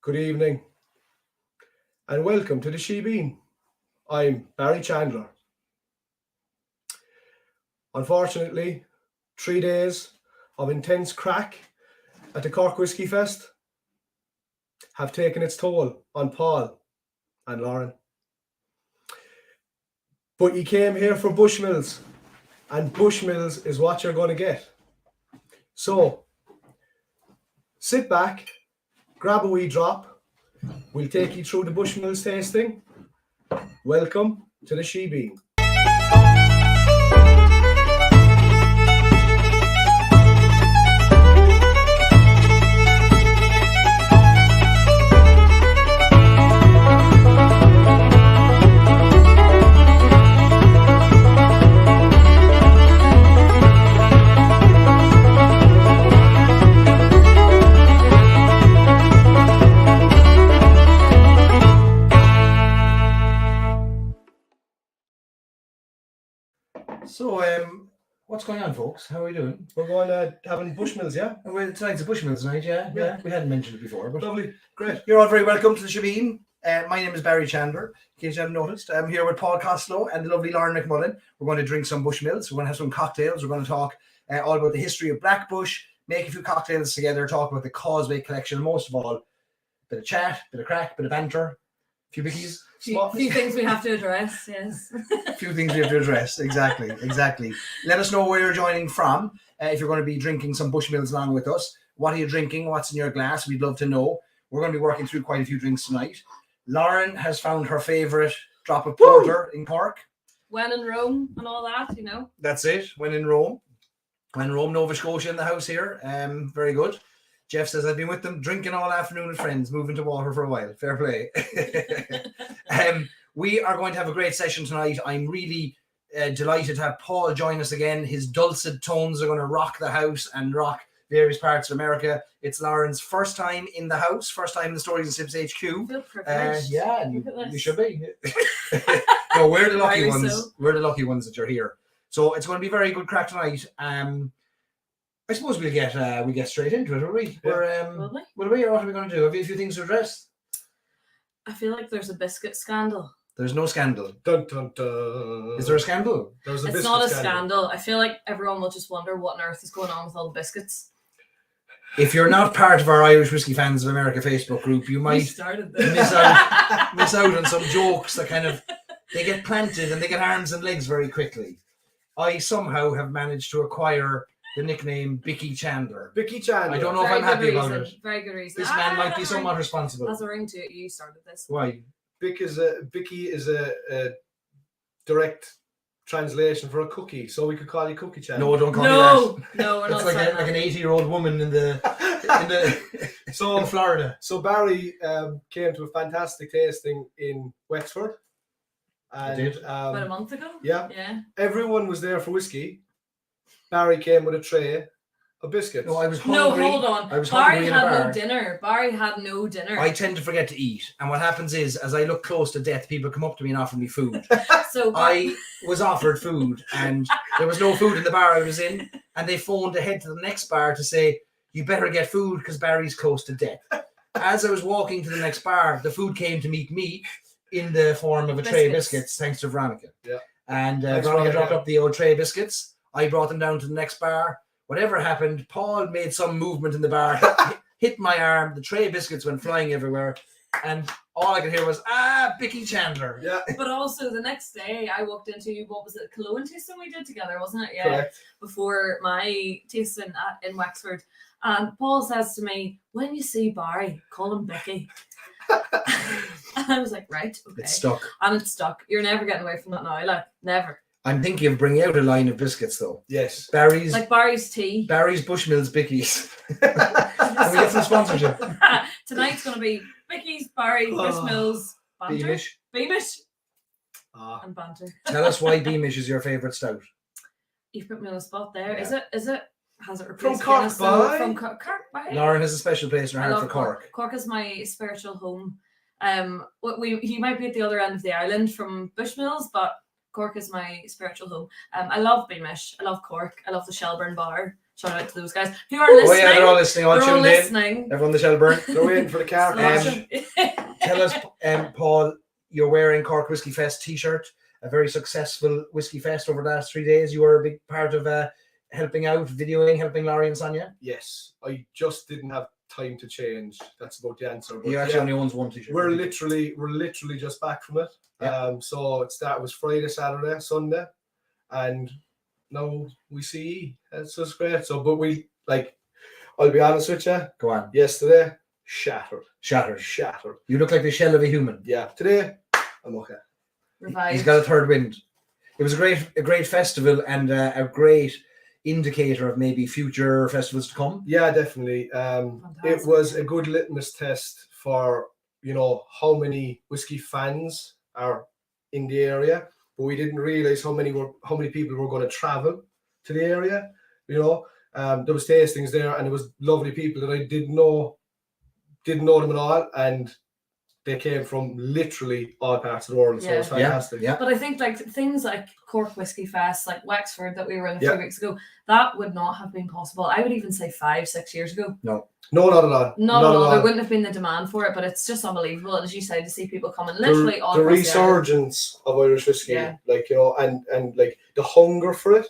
Good evening and welcome to the Shebeen. I'm Barry Chandler. Unfortunately, 3 days of intense crack at the Cork Whisky Fest have taken its toll on Paul and Lauren. But you came here for Bushmills, and Bushmills is what you're going to get. So, sit back, grab a wee drop. We'll take you through the Bushmills tasting. Welcome to the Shebeen. So, what's going on, folks? How are we doing? We're going to having Bushmills, yeah? Tonight's a Bushmills night, yeah. We hadn't mentioned it before, but Lovely, great. you're all very welcome to the Shebeen. My name is Barry Chandler, in case you haven't noticed. I'm here with Paul Costello and the lovely Lauren McMullan. We're going to drink some Bushmills. We're going to have some cocktails. We're going to talk all about the history of Black Bush, make a few cocktails together, talk about the Causeway collection, and most of all, a bit of chat, bit of crack, bit of banter, a few bickies. Few things we have to address, yes. A few things we have to address, exactly. Let us know where you're joining from. If you're going to be drinking some Bushmills along with us, what are you drinking? What's in your glass? We'd love to know. We're going to be working through quite a few drinks tonight. Lauren has found her favourite drop of porter in Cork. When in Rome and all that, you know. That's it. When in Rome, Nova Scotia in the house here. Very good. Jeff says, I've been with them drinking all afternoon with friends, moving to water for a while. Fair play. We are going to have a great session tonight. I'm really delighted to have Paul join us again. His dulcet tones are going to rock the house and rock various parts of America. It's Lauren's first time in the house, first time in the Stories and Sips HQ. I feel privileged. Yeah, you should be. No, we're the lucky ones. So. We're the lucky ones that you're here. So it's going to be very good crack tonight. I suppose we get straight into it, will we? Yeah. What are we going to do? Have you a few things to address? I feel like there's a biscuit scandal. There's no scandal. Dun, dun, dun. Is there a scandal? It's not a scandal. I feel like everyone will just wonder what on earth is going on with all the biscuits. If you're not part of our Irish Whiskey Fans of America Facebook group, you might miss out on some jokes that kind of they get planted and they get arms and legs very quickly. I somehow have managed to acquire the nickname Bicky Chandler. Bicky Chandler. I don't know if I'm happy about it. Very good reason. This man might be somewhat responsible. Has a ring to it. You started this. Why? Bicky is a direct translation for a cookie, so we could call you Cookie Chandler. No, don't call me that. No, we're not. It's like an 80-year-old woman in Florida. So Barry came to a fantastic tasting in Wexford. And, did. About a month ago. Yeah. Everyone was there for whiskey. Barry came with a tray of biscuits. No, I was hungry. No, hold on. Barry had no dinner. Barry had no dinner. I tend to forget to eat. And what happens is, as I look close to death, people come up to me and offer me food. So I was offered food and there was no food in the bar I was in. And they phoned ahead to the next bar to say, you better get food because Barry's close to death. As I was walking to the next bar, the food came to meet me in the form of a tray of biscuits, thanks to Veronica. Yeah. And Veronica dropped up the old tray of biscuits. I brought them down to the next bar. Whatever happened, Paul made some movement in the bar, hit my arm, the tray of biscuits went flying everywhere, and all I could hear was, Bicky Chandler. Yeah. But also the next day I walked into, what was it, Cologne tasting we did together, wasn't it? Yeah. Correct. Before my tasting in Wexford. And Paul says to me, when you see Barry, call him Bicky. And I was like, right, okay. It's stuck. And it's stuck. You're never getting away from that now, like, never. I'm thinking of bringing out a line of biscuits, though. Yes. Barry's tea. Barry's Bushmills Bickies. Can we get some sponsorship? Tonight's going to be Bickies, Barry, Bushmills, Banter. Beamish. And Banter. Tell us why Beamish is your favourite stout. You've put me on the spot there. Yeah. Has it replaced from Cork by? From Cork by? Lauren has a special place in her heart for Cork. Cork is my spiritual home. He might be at the other end of the island from Bushmills, but Cork is my spiritual home. I love Beamish. I love Cork. I love the Shelburne Bar. Shout out to those guys who are Oh listening. yeah, they're all listening. All They're all tuned in. listening. Everyone in the Shelburne. They're waiting for the car. Tell us, Paul, you're wearing Cork Whiskey Fest t-shirt. A very successful Whiskey Fest over the last 3 days. You were a big part of helping out, videoing, helping Laurie and Sonia. Yes, I just didn't have time to change. That's about the answer. But He actually only owns one t-shirt. we're literally just back from it. Yeah. So it was Friday, Saturday, Sunday, and now we see it's just great. So, but I'll be honest with you. Go on. Yesterday, shattered. Shattered. You You look like the shell of a human. Yeah. Today, I'm okay. Revived. He's got a third wind. It was a great festival and a great indicator of maybe future festivals to come. Yeah, definitely. It was a good litmus test for how many whiskey fans are in the area, but we didn't realize how many people were going to travel to the area. There was tastings there, and it was lovely people that I didn't know them at all, and they came from literally all parts of the world. So it was fantastic. Yeah. But I think things like Cork Whiskey Fest, like Wexford that we were in a few Yeah. weeks ago, that would not have been possible. I would even say 5-6 years ago. No, not at all. Not at all. There wouldn't have been the demand for it, but it's just unbelievable. And as you say, to see people coming literally all the across resurgence of Irish whiskey, Yeah. and like the hunger for it,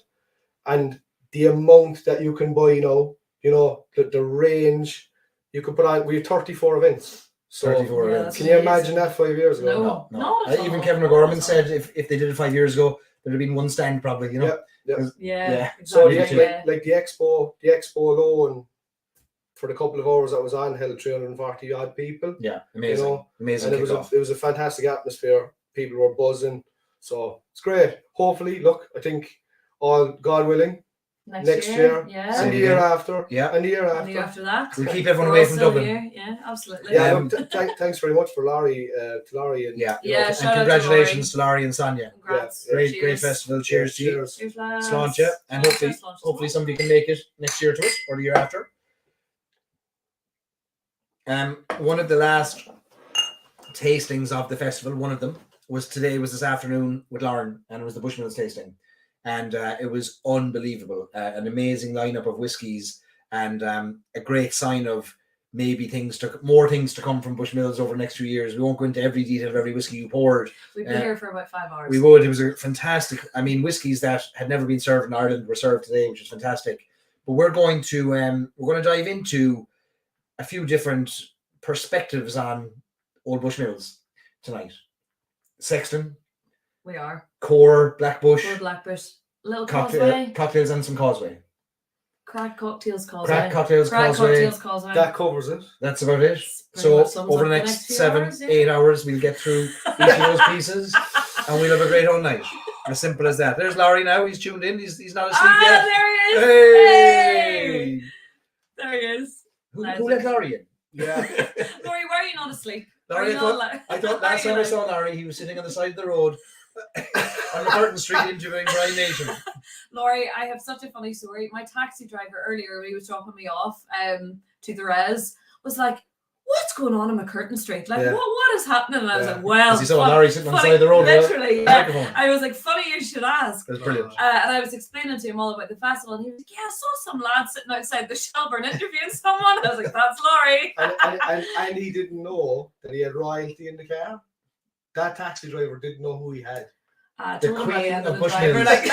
and the amount that you can buy now, the range you could put on. We have 34 events. So 34 Yeah, events. that's can you amazing. imagine that 5 years ago? No. Not at Even all. Kevin O'Gorman said if they did it 5 years ago, there'd have been one stand probably. Yeah, So exactly. like the expo alone, for the couple of hours that was on, held 340 odd people. Yeah, amazing. Amazing. And it was a fantastic atmosphere. People were buzzing, so it's great. Hopefully, look, I think all God willing, next year, yeah. and the year after, Yeah. and the year And the year after. after that. We'll keep everyone We're away all from still Dublin. here. Yeah, absolutely. Yeah, Um, look, thanks very much for Laurie, and Yeah. Yeah, And shout out to congratulations to Laurie and Sonia. Congrats. Great Cheers. festival. Cheers to you. cheers. Cheers, lads. Sláinte. And hopefully Cheers, sláinte. somebody can make it next year to it or the year after. One of the last tastings of the festival, one of them was this afternoon with Lauren, and it was the Bushmills tasting, and it was unbelievable. An amazing lineup of whiskies, and a great sign of maybe more things to come from Bushmills over the next few years. We won't go into every detail of every whiskey you poured. We've been here for about 5 hours. We would. It was a fantastic. I mean, whiskies that had never been served in Ireland were served today, which is fantastic. But we're going to dive into a few different perspectives on Old Bushmills tonight. Sexton, We are. Core, Blackbush, We're Blackbush. Little Causeway. cocktails and some Causeway. Crack cocktails Causeway. Crack cocktails Crack Causeway. cocktails Causeway. That covers it. That's about it. Pretty So much sums over up the the next next few 7, hours, yeah. 8 hours, we'll get through each of those pieces, and we'll have a great old night. As simple as that. There's Laurie now. He's tuned in. He's not asleep yet. There he is. Hey! There he is. Who let Laurie in? Yeah. Laurie, why are you not asleep? Are Laurie, you not I thought last time I saw Laurie, he was sitting on the side of the road on McCurtain Street interviewing Brian Nation. Laurie, I have such a funny story. My taxi driver earlier, when he was dropping me off to the res, was like, "What's going on in McCurtain Street? Like, Yeah. what is happening?" And I was Yeah. like, "Well, Because he saw Laurie sitting on the funny- side of the road. Literally, yeah. Microphone. I was like, funny you should ask. That's brilliant. And I was explaining to him all about the festival, and he was like, "Yeah, I saw some lad sitting outside the Shelburne interviewing someone." I was like, "That's Laurie." And he didn't know that he had royalty in the car. That taxi driver didn't know who he had. The Told him at the Queen end of the driver, Bushmills. like-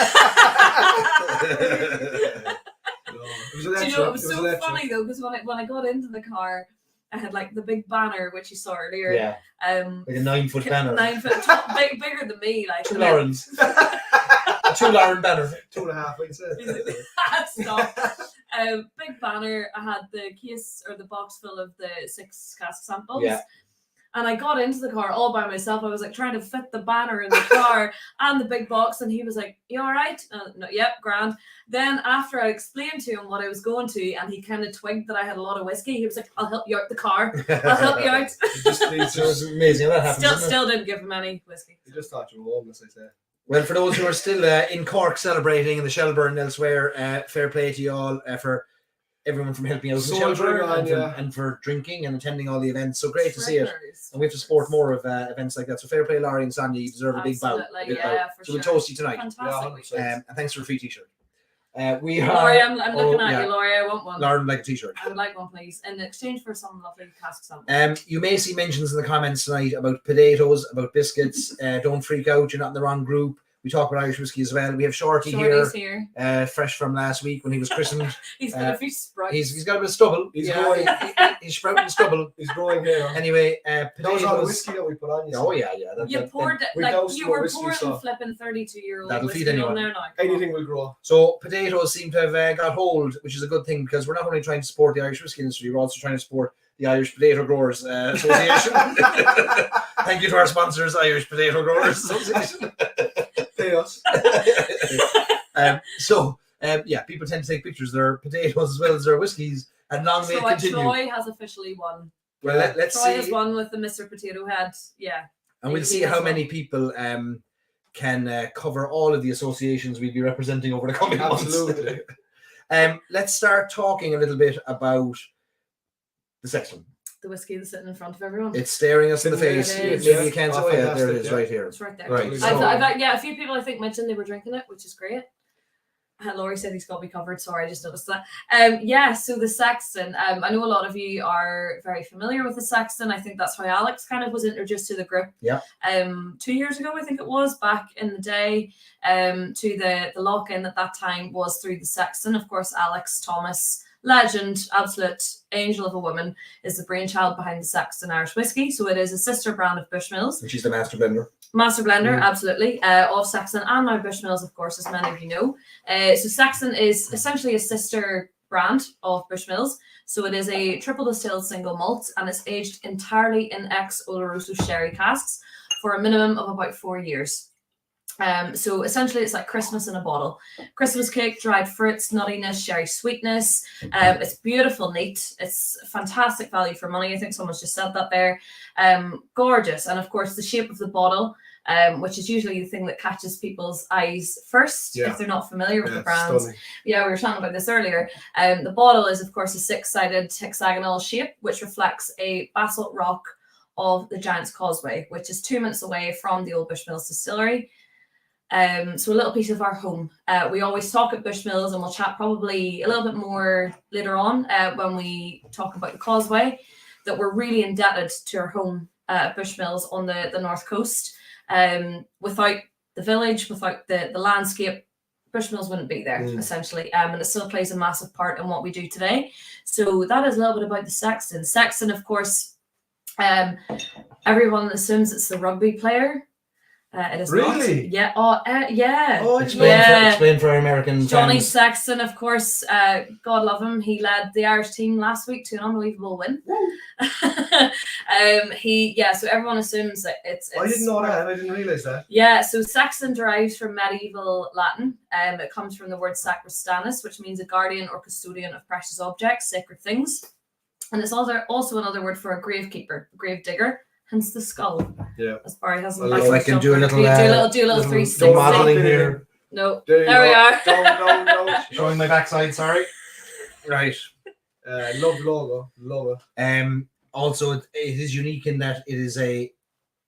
No, it was Do you know, electric. it was so funny though, because when I got into the car, I had like the big banner which you saw earlier. Yeah, like a 9-foot banner. 9 foot, bigger than me, like. 2 Laurens. A 2 Lauren banner. 2.5, I'd say. Stop. Big banner. I had the case or the box full of the 6 cask samples. Yeah. And I got into the car all by myself. I was like trying to fit the banner in the car and the big box. And he was like, "You all right?" No, yep, grand. Then after I explained to him what I was going to, and he kind of twigged that I had a lot of whiskey, he was like, "I'll help you out the car. I'll help you out." It was amazing how that happens. Still didn't give him any whiskey. He just thought you were homeless, I say. Well, for those who are still in Cork celebrating in the Shelburne and elsewhere, fair play to you all for everyone from helping out in the Soldiering Shelburne on, and, yeah. and for drinking and attending all the events. So great to see it. Treasures. And we have to support more of events like that. So fair play, Laurie and Sonia. You deserve a big bow. Absolutely, A big yeah, bow. for So we'll sure. toast you tonight. Fantastic. Yeah, 100%. And thanks for a free t-shirt. We are. Laurie, I'm looking at yeah. you, Laurie. I want one. Lauren would like a t-shirt. I would like one, please, in exchange for some lovely cask samples. You may see mentions in the comments tonight about potatoes, about biscuits. Don't freak out, you're not in the wrong group. We talk about Irish whiskey as well. We have Shorty Shorty's here, here. fresh from last week when he was christened. He's got a few sprouts. He's got a bit of stubble. He's Yeah. growing. He's sprouting stubble. He's growing here. Anyway, That was potatoes. all the whiskey that we put on you. Oh yeah. You poured it, we like doused you more were whiskey pouring sauce. flipping 32-year-old That'll whiskey feed anyone. on there now. Anything will grow. So potatoes seem to have got hold, which is a good thing because we're not only trying to support the Irish whiskey industry, we're also trying to support the Irish Potato Growers Association. Thank you to our sponsors, Irish Potato Growers Association. Pay us. People tend to take pictures of their potatoes as well as their whiskies, and long may it continue. Troy has officially won. Well, let's Troy has see, won with the Mr. Potato Head. Yeah. and we'll see how many people can cover all of the associations we'll be representing over the coming months. Absolutely. Let's start talking a little bit about the Sexton. The whiskey that's sitting in front of everyone. It's staring us in the It face. is. Maybe you can't. Oh, Oh, yeah, there it fantastic, is, yeah. right here. It's right there. Right. So- A few people I think mentioned they were drinking it, which is great. Laurie said he's got me covered. Sorry, I just noticed that. So the Sexton. I know a lot of you are very familiar with the Sexton. I think that's how Alex kind of was introduced to the group. Yeah. 2 years ago, I think it was, back in the day. To the lock-in at that time was through the Sexton. Of course, Alex Thomas, legend, absolute angel of a woman, is the brainchild behind the Sexton Irish whiskey. So it is a sister brand of Bushmills. And she's the master blender. Master blender, Mm. absolutely, of Sexton and now Bushmills, of course, as many of you know. So Sexton is essentially a sister brand of Bushmills. So it is a triple distilled single malt and it's aged entirely in ex Oloroso sherry casks for a minimum of about 4 years. So essentially it's like Christmas in a bottle. Christmas cake, dried fruits, nuttiness, sherry sweetness. It's beautiful, neat. It's fantastic value for money. I think someone's just said that there. Gorgeous. And of course the shape of the bottle, which is usually the thing that catches people's eyes first Yeah. if they're not familiar with the Yeah, brands. stunning. Yeah, we were talking about this earlier. The bottle is of course a 6-sided hexagonal shape, which reflects a basalt rock of the Giant's Causeway, which is 2 minutes away from the old Bushmills distillery. So a little piece of our home. We always talk at Bushmills, and we'll chat probably a little bit more later on when we talk about the Causeway, that we're really indebted to our home Bushmills on the North Coast. Without the village, without the landscape, Bushmills wouldn't be there, essentially. And it still plays a massive part in what we do today. So that is a little bit about the Sexton. Sexton, of course, everyone assumes it's the rugby player. It is Really? not. Yeah. Yeah. Oh, Explain for our American Johnny fans. Sexton, of course, God love him. He led the Irish team last week to an unbelievable win. So everyone assumes that it's I didn't know that. I didn't realise that. Yeah, so Sexton derives from medieval Latin. It comes from the word sacrostanus, which means a guardian or custodian of precious objects, sacred things. And it's also another word for a gravekeeper, grave digger. Hence the skull. Yeah. As Barry has Well, if I can do a little, do a little little 360. modeling here. No, There, there we are. No. Showing my backside, sorry. Right. Love the logo. Love it. Also, it is unique in that it is a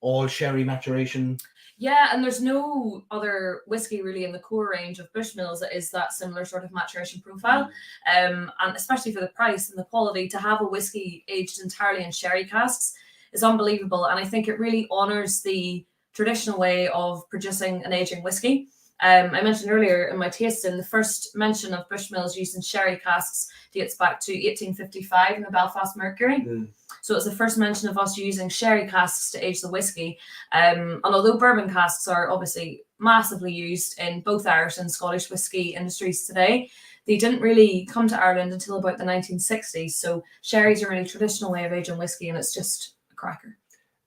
all sherry maturation. Yeah, and there's no other whiskey really in the core range of Bushmills that is that similar sort of maturation profile. And especially for the price and the quality, to have a whiskey aged entirely in sherry casks is unbelievable. And I think it really honors the traditional way of producing and aging whiskey. I mentioned earlier in my tasting, the first mention of Bushmills using sherry casks dates back to 1855 in the Belfast Mercury. So it's the first mention of us using sherry casks to age the whiskey. And although bourbon casks are obviously massively used in both Irish and Scottish whiskey industries today, they didn't really come to Ireland until about the 1960s. So sherry's a really traditional way of aging whiskey, and it's just a cracker.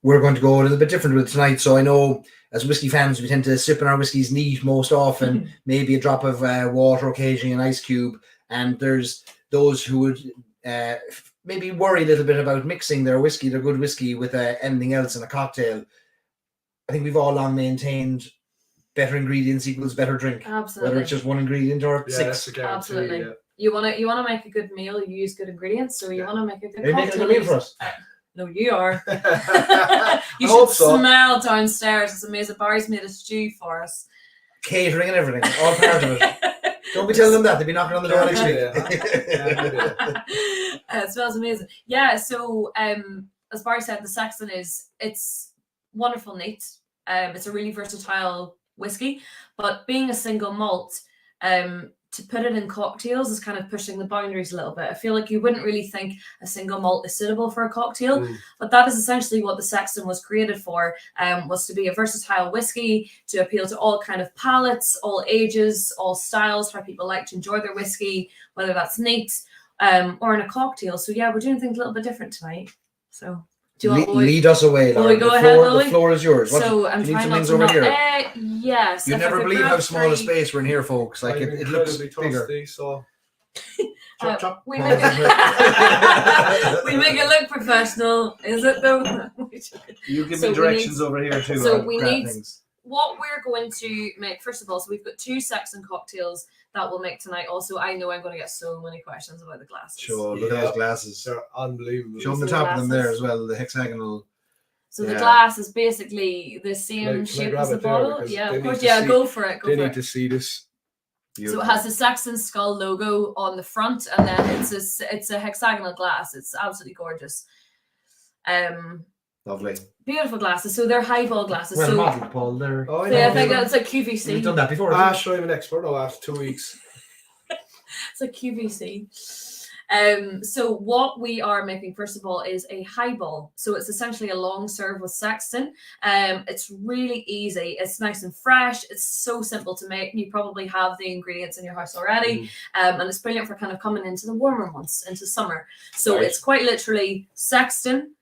We're going to go a little bit different with tonight. So I know as whiskey fans, we tend to sip in our whiskies neat most often, maybe a drop of water, occasionally an ice cube. And there's those who would maybe worry a little bit about mixing their whiskey, their good whiskey, with anything else in a cocktail. I think we've all long maintained better ingredients equals better drink. Absolutely. Whether it's just one ingredient or Yeah, six. that's a guarantee. Absolutely. Yeah. You wanna make a good meal, you use good ingredients. So you wanna make a good Are you making a cocktail, good meal for us? No, you are. I You hope should so. smell downstairs. It's amazing. Barry's made a stew for us. Catering and everything, all part of it. Don't be telling them that. They'll be knocking on the door next week. It smells amazing. Yeah, so as Barry said, the Sexton it's wonderful neat. It's a really versatile whiskey, but being a single malt, to put it in cocktails is kind of pushing the boundaries a little bit. I feel like you wouldn't really think a single malt is suitable for a cocktail, but that is essentially what the Sexton was created for, was to be a versatile whiskey to appeal to all kind of palates, all ages, all styles, how people like to enjoy their whiskey, whether that's neat or in a cocktail. So yeah, we're doing things a little bit different tonight. So do you want lead us away, Lauren. Will we go ahead, The floor is yours. So I'm trying not to over here? Yes. You never believe how small a space we're in here, folks. Like it looks bigger. So Chop, chop. We make it look professional, is it though? You give me directions over here too. So we need what we're going to make. First of all, so we've got 2 Sexton cocktails that we'll make tonight. Also, I know I'm going to get so many questions about the glasses. Sure, look at those glasses. They're unbelievable. Show them the top of them there as well, the hexagonal. So the glass is basically the same shape as the bottle. Yeah, of course. Yeah, go for it. They need to see this. So it has the Sexton skull logo on the front, and then it's a hexagonal glass. It's absolutely gorgeous. Lovely. Beautiful glasses. So they're highball glasses. Well, so model, Paul. They're. Oh, I think it's like QVC. You've done that before. Sure, I'm an expert. Oh, after 2 weeks. It's like QVC. So what we are making first of all is a highball. So it's essentially a long serve with Sexton. It's really easy. It's nice and fresh. It's so simple to make. You probably have the ingredients in your house already. And it's brilliant for kind of coming into the warmer months, into summer. So it's quite literally Sexton,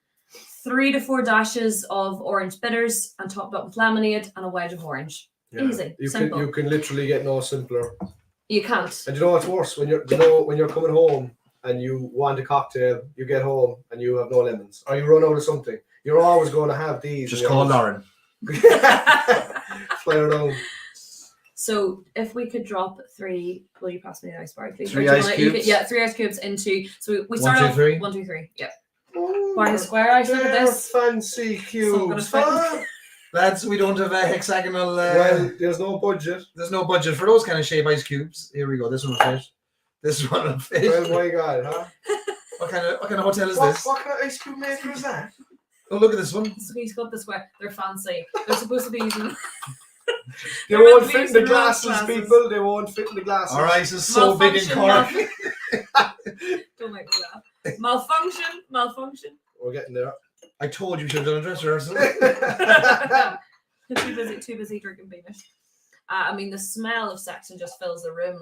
3 to 4 dashes of orange bitters, and topped up with lemonade and a wedge of orange. Yeah. Easy, simple. You can literally get no simpler. You can't. And you know what's worse? When you're coming home and you want a cocktail, you get home and you have no lemons, or you run out of something. You're always going to have these. Just call Lauren. Fly around. So if we could drop 3, will you pass me the ice bar, please? 3 ice cubes. 3 ice cubes into. So we start 1, 2, off 3. 1, 2, 3. Yeah. Why square ice? Look at this. Fancy cubes. Lads, we don't have a hexagonal. Well, there's no budget. There's no budget for those kind of shape ice cubes. Here we go. This one will fit. This one will fit. Well, my God, huh? What kind of hotel is this? What kind of ice cube maker is that? Oh, look at this one. So he's got this square. They're fancy. They're supposed to be using. They won't fit in the glasses, people. They won't fit in the glasses. Our ice is so big in Cork. Don't make me laugh. Malfunction. We're getting there. I told you we should have done a dress rehearsal. Too busy drinking Beamish. I mean, the smell of Sexton just fills the room.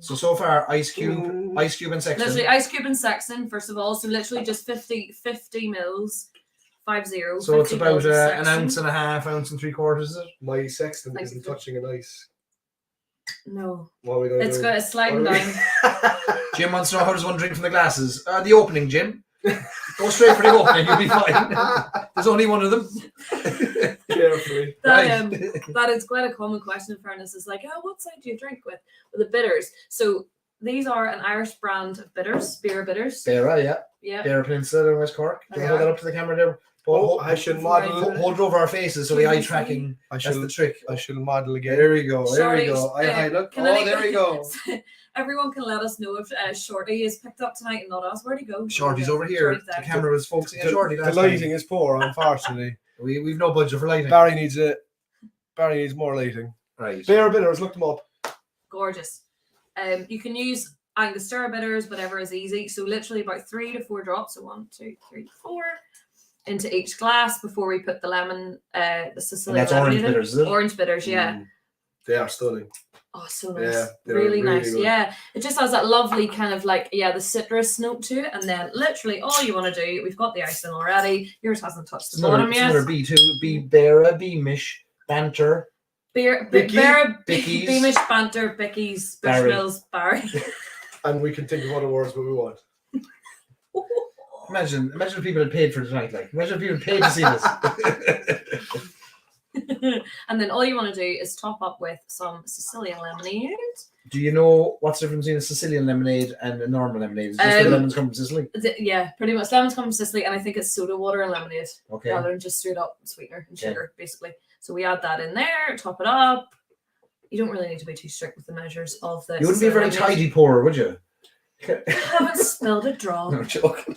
So far, ice cube and Sexton. Literally, ice cube and Sexton, first of all. So literally just 50 mils, 50. So it's about an ounce and a half, ounce and 3/4, is it? My Sexton isn't touching an ice. No. What are we going to do? It's got a sliding down. Jim wants to know how does one drink from the glasses. The opening, Jim. Go straight for the opening, you'll be fine. There's only one of them. Carefully. That is quite a common question in fairness. It's like, what side do you drink with the bitters? So these are an Irish brand of bitters, beer bitters. Beara, yeah. Yeah. Beara Peninsula in West Cork. Can you hold that up to the camera there? I should model. Hold it over our faces so the eye tracking. That's the trick. I should model again. There we go. There we Shorty, go. I look. There we go. Everyone can let us know if Shorty is picked up tonight and not us. Where'd he go? Shorty's over here. The camera was focusing on Shorty. The lighting is poor, unfortunately. We've no budget for lighting. Barry needs more lighting. Right. Bear bitters, look them up. Gorgeous. You can use Angostura bitters, whatever is easy. So literally about 3 to 4 drops. So 1, 2, 3, 4 into each glass before we put the lemon, the Sicilian Lemonade. That's orange bitters, is it? Orange bitters, yeah. They are stunning. Oh, so nice. Yeah, really nice. Good. Yeah. It just has that lovely kind of the citrus note to it. And then literally all you want to do, we've got the ice in already. Yours hasn't touched the bottom yet. Another B2, Beara, Beamish, Banter. Beara, Bickies. Beamish, Banter, Bickies, Bushmills, Barry. And we can think of other words what we want. Imagine if people had paid for tonight. Imagine if people had paid to see this. And then all you want to do is top up with some Sicilian lemonade. Do you know what's the difference between a Sicilian lemonade and a normal lemonade? Is it just the lemons come from Sicily? Yeah, pretty much. Lemons come from Sicily, and I think it's soda water and lemonade rather than just straight up sweetener and sugar, basically. So we add that in there, top it up. you don't really need to be too strict with the measures of this. You wouldn't be a very tidy pourer, would you? I haven't spilled a drop. No, joking.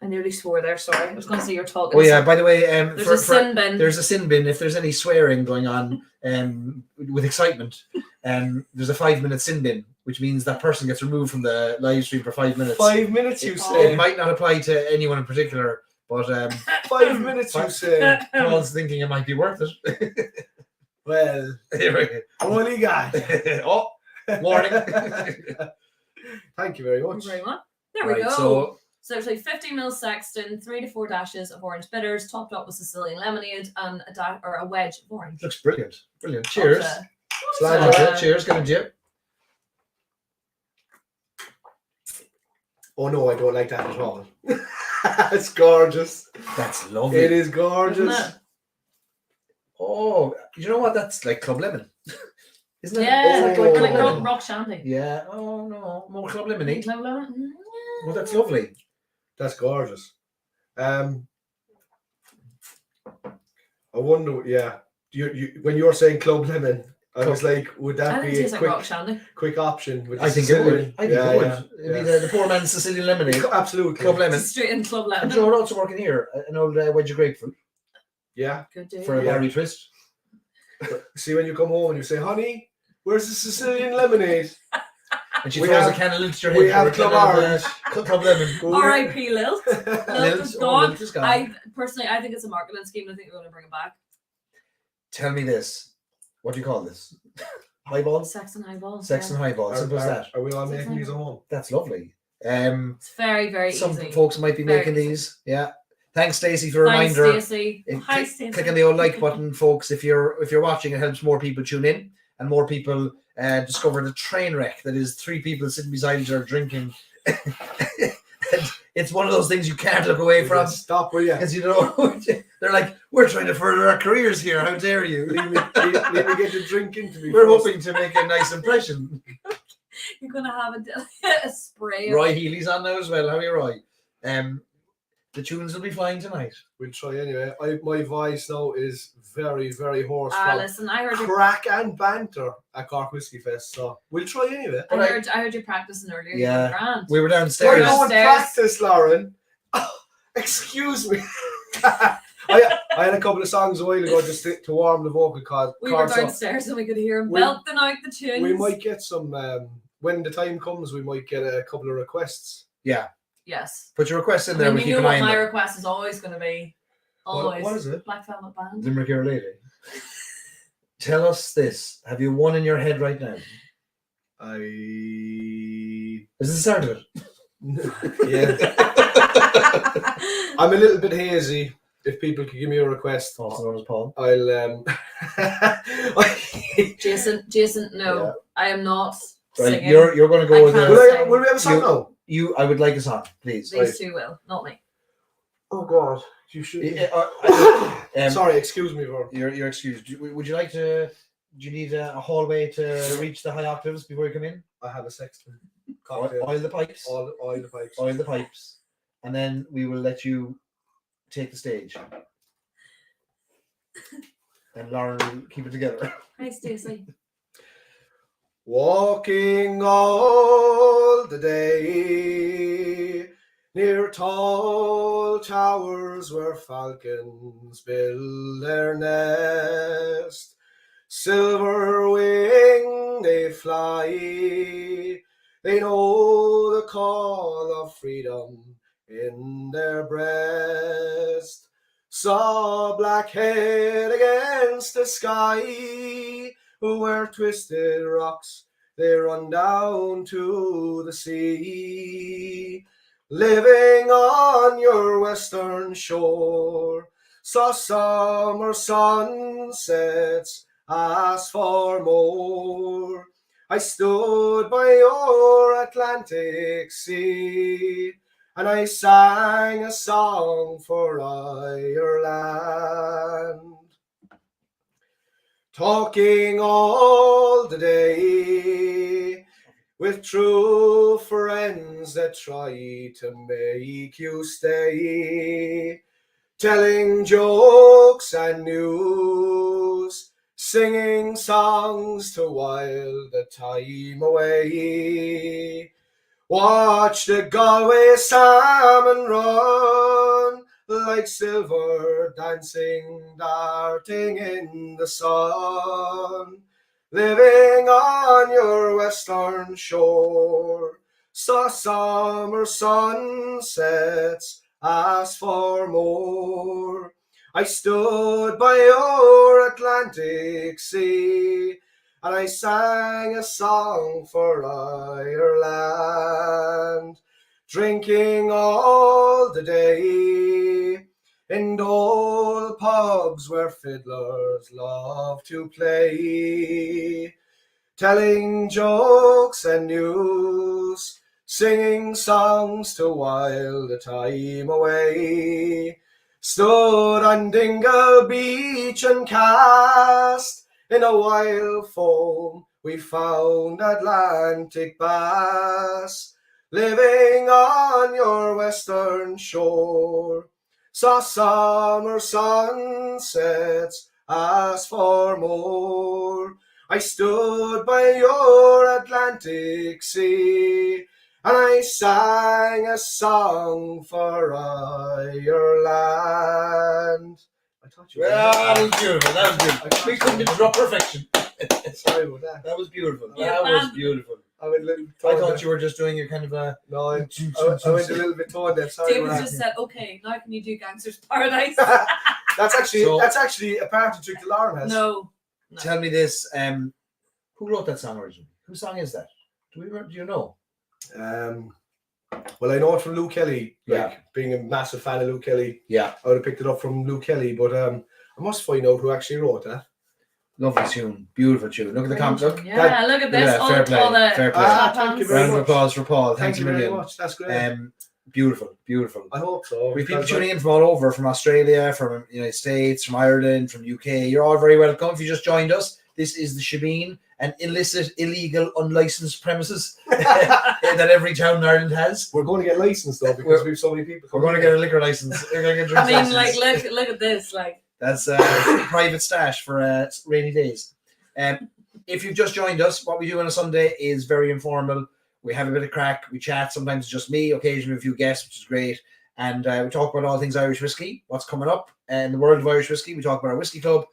I nearly swore there. Sorry, I was going to say you're talking. Oh yeah. By the way, there's a sin bin. There's a sin bin. If there's any swearing going on, with excitement, there's a 5-minute sin bin, which means that person gets removed from the live stream for 5 minutes. 5 minutes, you say? It might not apply to anyone in particular, but 5 minutes, you say? Paul's thinking it might be worth it. Well, only God. Oh, warning. Thank you very much. Thank you very much. There we go. So it's like 50 ml Sexton, 3 to 4 dashes of orange bitters, topped up with Sicilian lemonade, and a wedge of orange. Looks brilliant. Brilliant. Cheers. Okay. Cheers. Good Jim. Oh no, I don't like that at all. It's gorgeous. That's lovely. It is gorgeous. Isn't it? Oh, you know what? That's like Club Lemon. Isn't it? Yeah, It's like Club Lemon. rock shandy. Yeah. Oh no, more Club Lemonade. Club lemon. Well, that's lovely. That's gorgeous. I wonder, yeah. You when you were saying Club Lemon, I was like, would I that think it be a tastes like rock shandy. quick option? With I think it would. I think it would. It'd be the poor man's Sicilian Lemonade. Absolutely. Club Lemon. Straight in Club And lemon. you know what also working here? An old wedge of grapefruit Yeah. Good day. for a berry twist. See, when you come home and you say, honey, where's the Sicilian lemonade? And she We throws have- a can of Lilt to your head. we have or a can Club of, Orange. Club Lemon. R.I.P. Lilt. Lilt is gone. Lilt is gone. I think it's a marketing scheme. I think we're going to bring it back. Tell me this. What do you call this? Highball? Sexton Highball. Sexton Highball. Simple as that. Are we all making these at home? That's lovely. It's very, very Some easy. folks might be Very making easy. these. Yeah. Thanks, Stacey, for a Thanks, reminder. Stacey. It- Hi, click- Stacey. Click on the old like button, folks. If you're watching, it helps more people tune in and more people discover the train wreck that is 3 people sitting beside each other drinking. And it's one of those things you can't look away from. Stop, will you? Because you know they're like, we're trying to further our careers here. How dare you? Leave me get to drink into me. We're first. hoping to make a nice impression. You're going to have a spray. Roy Healy's on now as well. How are you, Roy? The tunes will be flying tonight. We'll try anyway. My voice now is very, very hoarse. from Listen, I heard you. craic and banter at Cork Whiskey Fest, so we'll try anyway. I heard you practicing earlier. You Yeah. were grand. We were We're downstairs. going practice, Lauren. Oh, excuse me. I had a couple of songs a while ago just to warm the vocal cords. We were up. downstairs and we could hear him We- belting out the tunes. We might get some when the time comes. We might get a couple of requests. Yeah. Yes. Put your requests in I there. mean, We you keep know an what eye on my them. request is always going to be. Always. What is it? Black Velvet Band. Limerick Your Lady. Tell us this. Have you one in your head right now? Is this the start of it? Yeah. I'm a little bit hazy. If people could give me a request, Also known as Paul. I'll Jason, no, Yeah. I am not Right, singing. you're going to I go with can't the. sing. will we have a song now? I would like a song, please. These two will, not me. Oh God, you should. Sorry. Excuse me for. You're excused. Would you like to? Do you need a hallway to reach the high octaves before you come in? I have a Sexton. Oil the pipes. Oil the pipes. Oil the pipes, and then we will let you take the stage. And Lauren will keep it together. Hi, Stacey. Walking all the day near tall towers where falcons build their nest. Silver wing they fly, they know the call of freedom in their breast. Saw black head against the sky, where twisted rocks they run down to the sea. Living on your western shore, saw summer sunsets, asked for more. I stood by your Atlantic sea, and I sang a song for Ireland. Talking all the day with true friends that try to make you stay. Telling jokes and news, singing songs to while the time away. Watch the Galway salmon run like silver dancing, darting in the sun. Living on your western shore, saw summer sunsets, asked for more. I stood by your Atlantic sea, and I sang a song for Ireland, drinking all the day in old pubs where fiddlers love to play, telling jokes and news, singing songs to while the time away. Stood on Dingle Beach and cast in a wild foam we found Atlantic bass, living on your western shore. Saw summer sunsets, asked for more. I stood by your Atlantic sea, and I sang a song for Ireland. I thought you were that was beautiful. That was good. We couldn't interrupt perfection. Sorry about that. That was beautiful. Yeah, That was man. beautiful. I went a little I thought you were just doing a kind of a. No, I went a little bit tone deaf. Sorry David about just said, okay, now can you do Gangster's Paradise? that. That's So- actually a party trick that Lauren has. No. Tell me this. Who wrote that song originally? Whose song is that? Do you know? Well, I know it from Luke Kelly. Like, Yeah. being a massive fan of Luke Kelly, Yeah. I would have picked it up from Luke Kelly. But I must find out who actually wrote that. Lovely tune. Beautiful tune. Look at the comment. Look. Yeah, look at this. that. All, Fair play, all the fair play. Ah, thank you very Round of much. applause for Paul. Thank Thanks you a very million. much. That's great. Beautiful, beautiful. I hope so. We've people because tuning in from all over, from Australia, from the United States, from Ireland, from UK. You're all very welcome. If you just joined us, this is the Shebeen, an illicit, illegal, unlicensed premises that every town in Ireland has. we're going to get licensed though because we have so many people. We're going to get a liquor license. We're going to get a I drink mean, license. like, look at this. Like, That's a private stash for rainy days. If you've just joined us, what we do on a Sunday is very informal. We have a bit of crack, we chat, sometimes it's just me, occasionally a few guests, which is great. And we talk about all things Irish whiskey, what's coming up in the world of Irish whiskey. We talk about our whiskey club,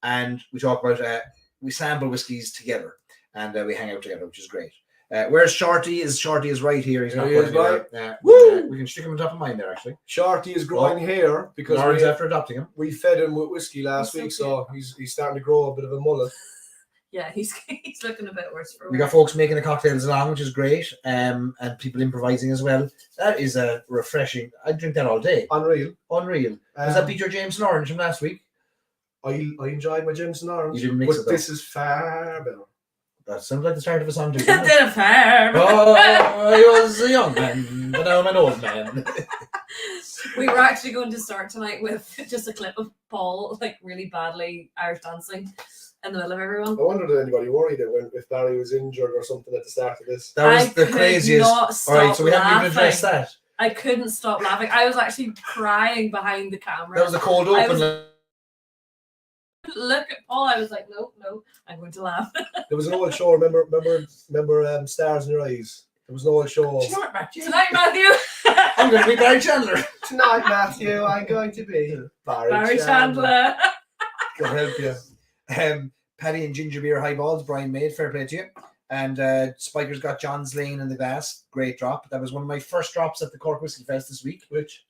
and we talk about, we sample whiskies together, and we hang out together, which is great. Where's Shorty? Shorty is right here. He's There not he going is, anywhere. Woo! We can stick him on top of mine there, actually. Shorty is growing hair because Lauren's after adopting him. we fed him with whiskey last He's week, so so he's starting to grow a bit of a mullet. yeah, he's looking a bit worse for We wear. got folks making the cocktails along, which is great, and people improvising as well. That is a refreshing. I drink that all day. Unreal. Unreal. Does that beat your Jameson Orange from last week? I enjoyed my Jameson Orange, You didn't mix but it though. this is far better. That sounds like the start of a song. Too, doesn't it? Did a farm. Oh, I was a young man, but now I'm an old man. We were actually going to start tonight with just a clip of Paul, like really badly Irish dancing in the middle of everyone. I wonder did anybody worry that if Barry was injured or something at the start of this. That was I the could craziest. not All stop right, so we haven't even addressed laughing. that. I couldn't stop laughing. I was actually crying behind the camera. That was the cold I open. was- Look at Paul. I was like, no, I'm going to laugh. There was an old show. Remember, Stars in Your Eyes. There was an old show. Tonight, Matthew. Tonight, Matthew. I'm going to be Barry Chandler. Tonight, Matthew, I'm going to be Barry Chandler. God help you. Paddy and ginger beer highballs. Brian made. Fair play to you. And Spiker's got John's Lane in the glass. Great drop. That was one of my first drops at the Cork Whiskey Fest this week. Which?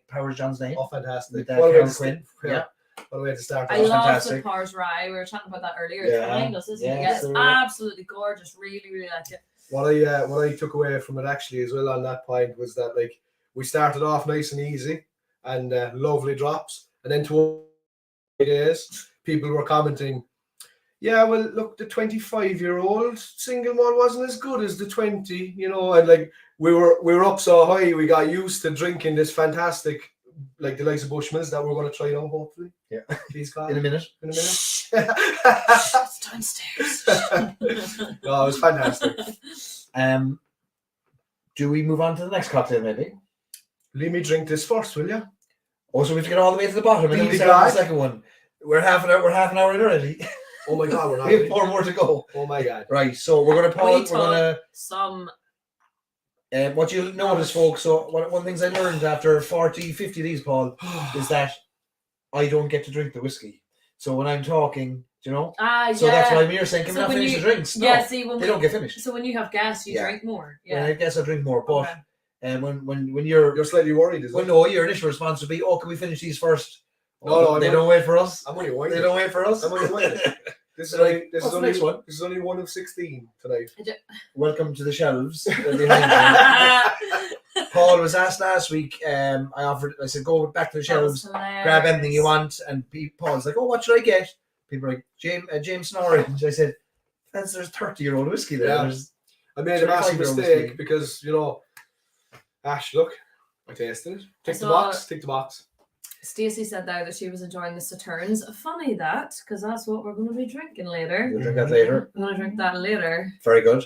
Powers John's Lane. Oh, fantastic. With What a way Carol to Quinn. st- Yeah. What a way to start. I off. love fantastic. the Pars Rye. We were chatting about that earlier. Yeah. It's behind us, isn't it? Yeah, Yeah, it's so- absolutely gorgeous. Really, really like it. What I took away from it actually as well on that point was that like we started off nice and easy and lovely drops, and then 2 days people were commenting, yeah, well look, the 25-year-old single malt wasn't as good as the 20, and like we were up so high we got used to drinking this fantastic, like the likes of Bushmills that we're going to try now hopefully. Yeah. Please God. In a minute. It's downstairs. No, it was fantastic. Do we move on to the next cocktail maybe? Let me drink this first, will you? Also, we have to get all the way to the bottom and then we Be start on the glad. second one. We're half an hour in already. Oh my God, we're not We have ready. 4 more to go. Oh my God. Right, so we're going to pause. We We're going to. some. What you'll notice, folks, so one of the things I learned after 40, 50 of these, Paul, is that I don't get to drink the whiskey. So when I'm talking, do you know? So that's why I'm here saying, can we not finish the drinks? No, see, when they don't get finished. So when you have gas, you Yeah. drink more. When Yeah. I guess I drink more, but Okay. when you're slightly worried, is well, it? no, your initial response would be, oh, can we finish these first? No, They don't wait for us. I'm only waiting. They don't wait for us. I'm only waiting. This is Like, only this what's is the only next one? This is only one of 16 tonight. Welcome to the shelves. They're behind you. Paul was asked last week. I said, go back to the shelves, grab anything you want, and Paul's like, oh, what should I get? People are like, Jameson Orange. I said, there's 30-year-old whiskey there. Yeah. There's I made a massive 25-year-old mistake whiskey. because, you know, Ash, look, I tasted it. Tick the saw- box, tick the box. Stacey said there that she was enjoying the Sauternes. Funny that, because that's what we're going to be drinking later. We'll drink that later. We're going to drink that later. Very good.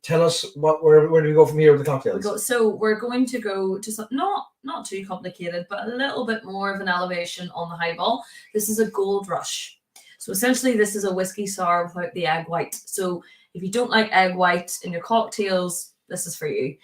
Tell us where do we go from here with the cocktails? So we're going to go to some not too complicated, but a little bit more of an elevation on the highball. This is a Gold Rush. So essentially, this is a whiskey sour without the egg white. So if you don't like egg white in your cocktails, this is for you.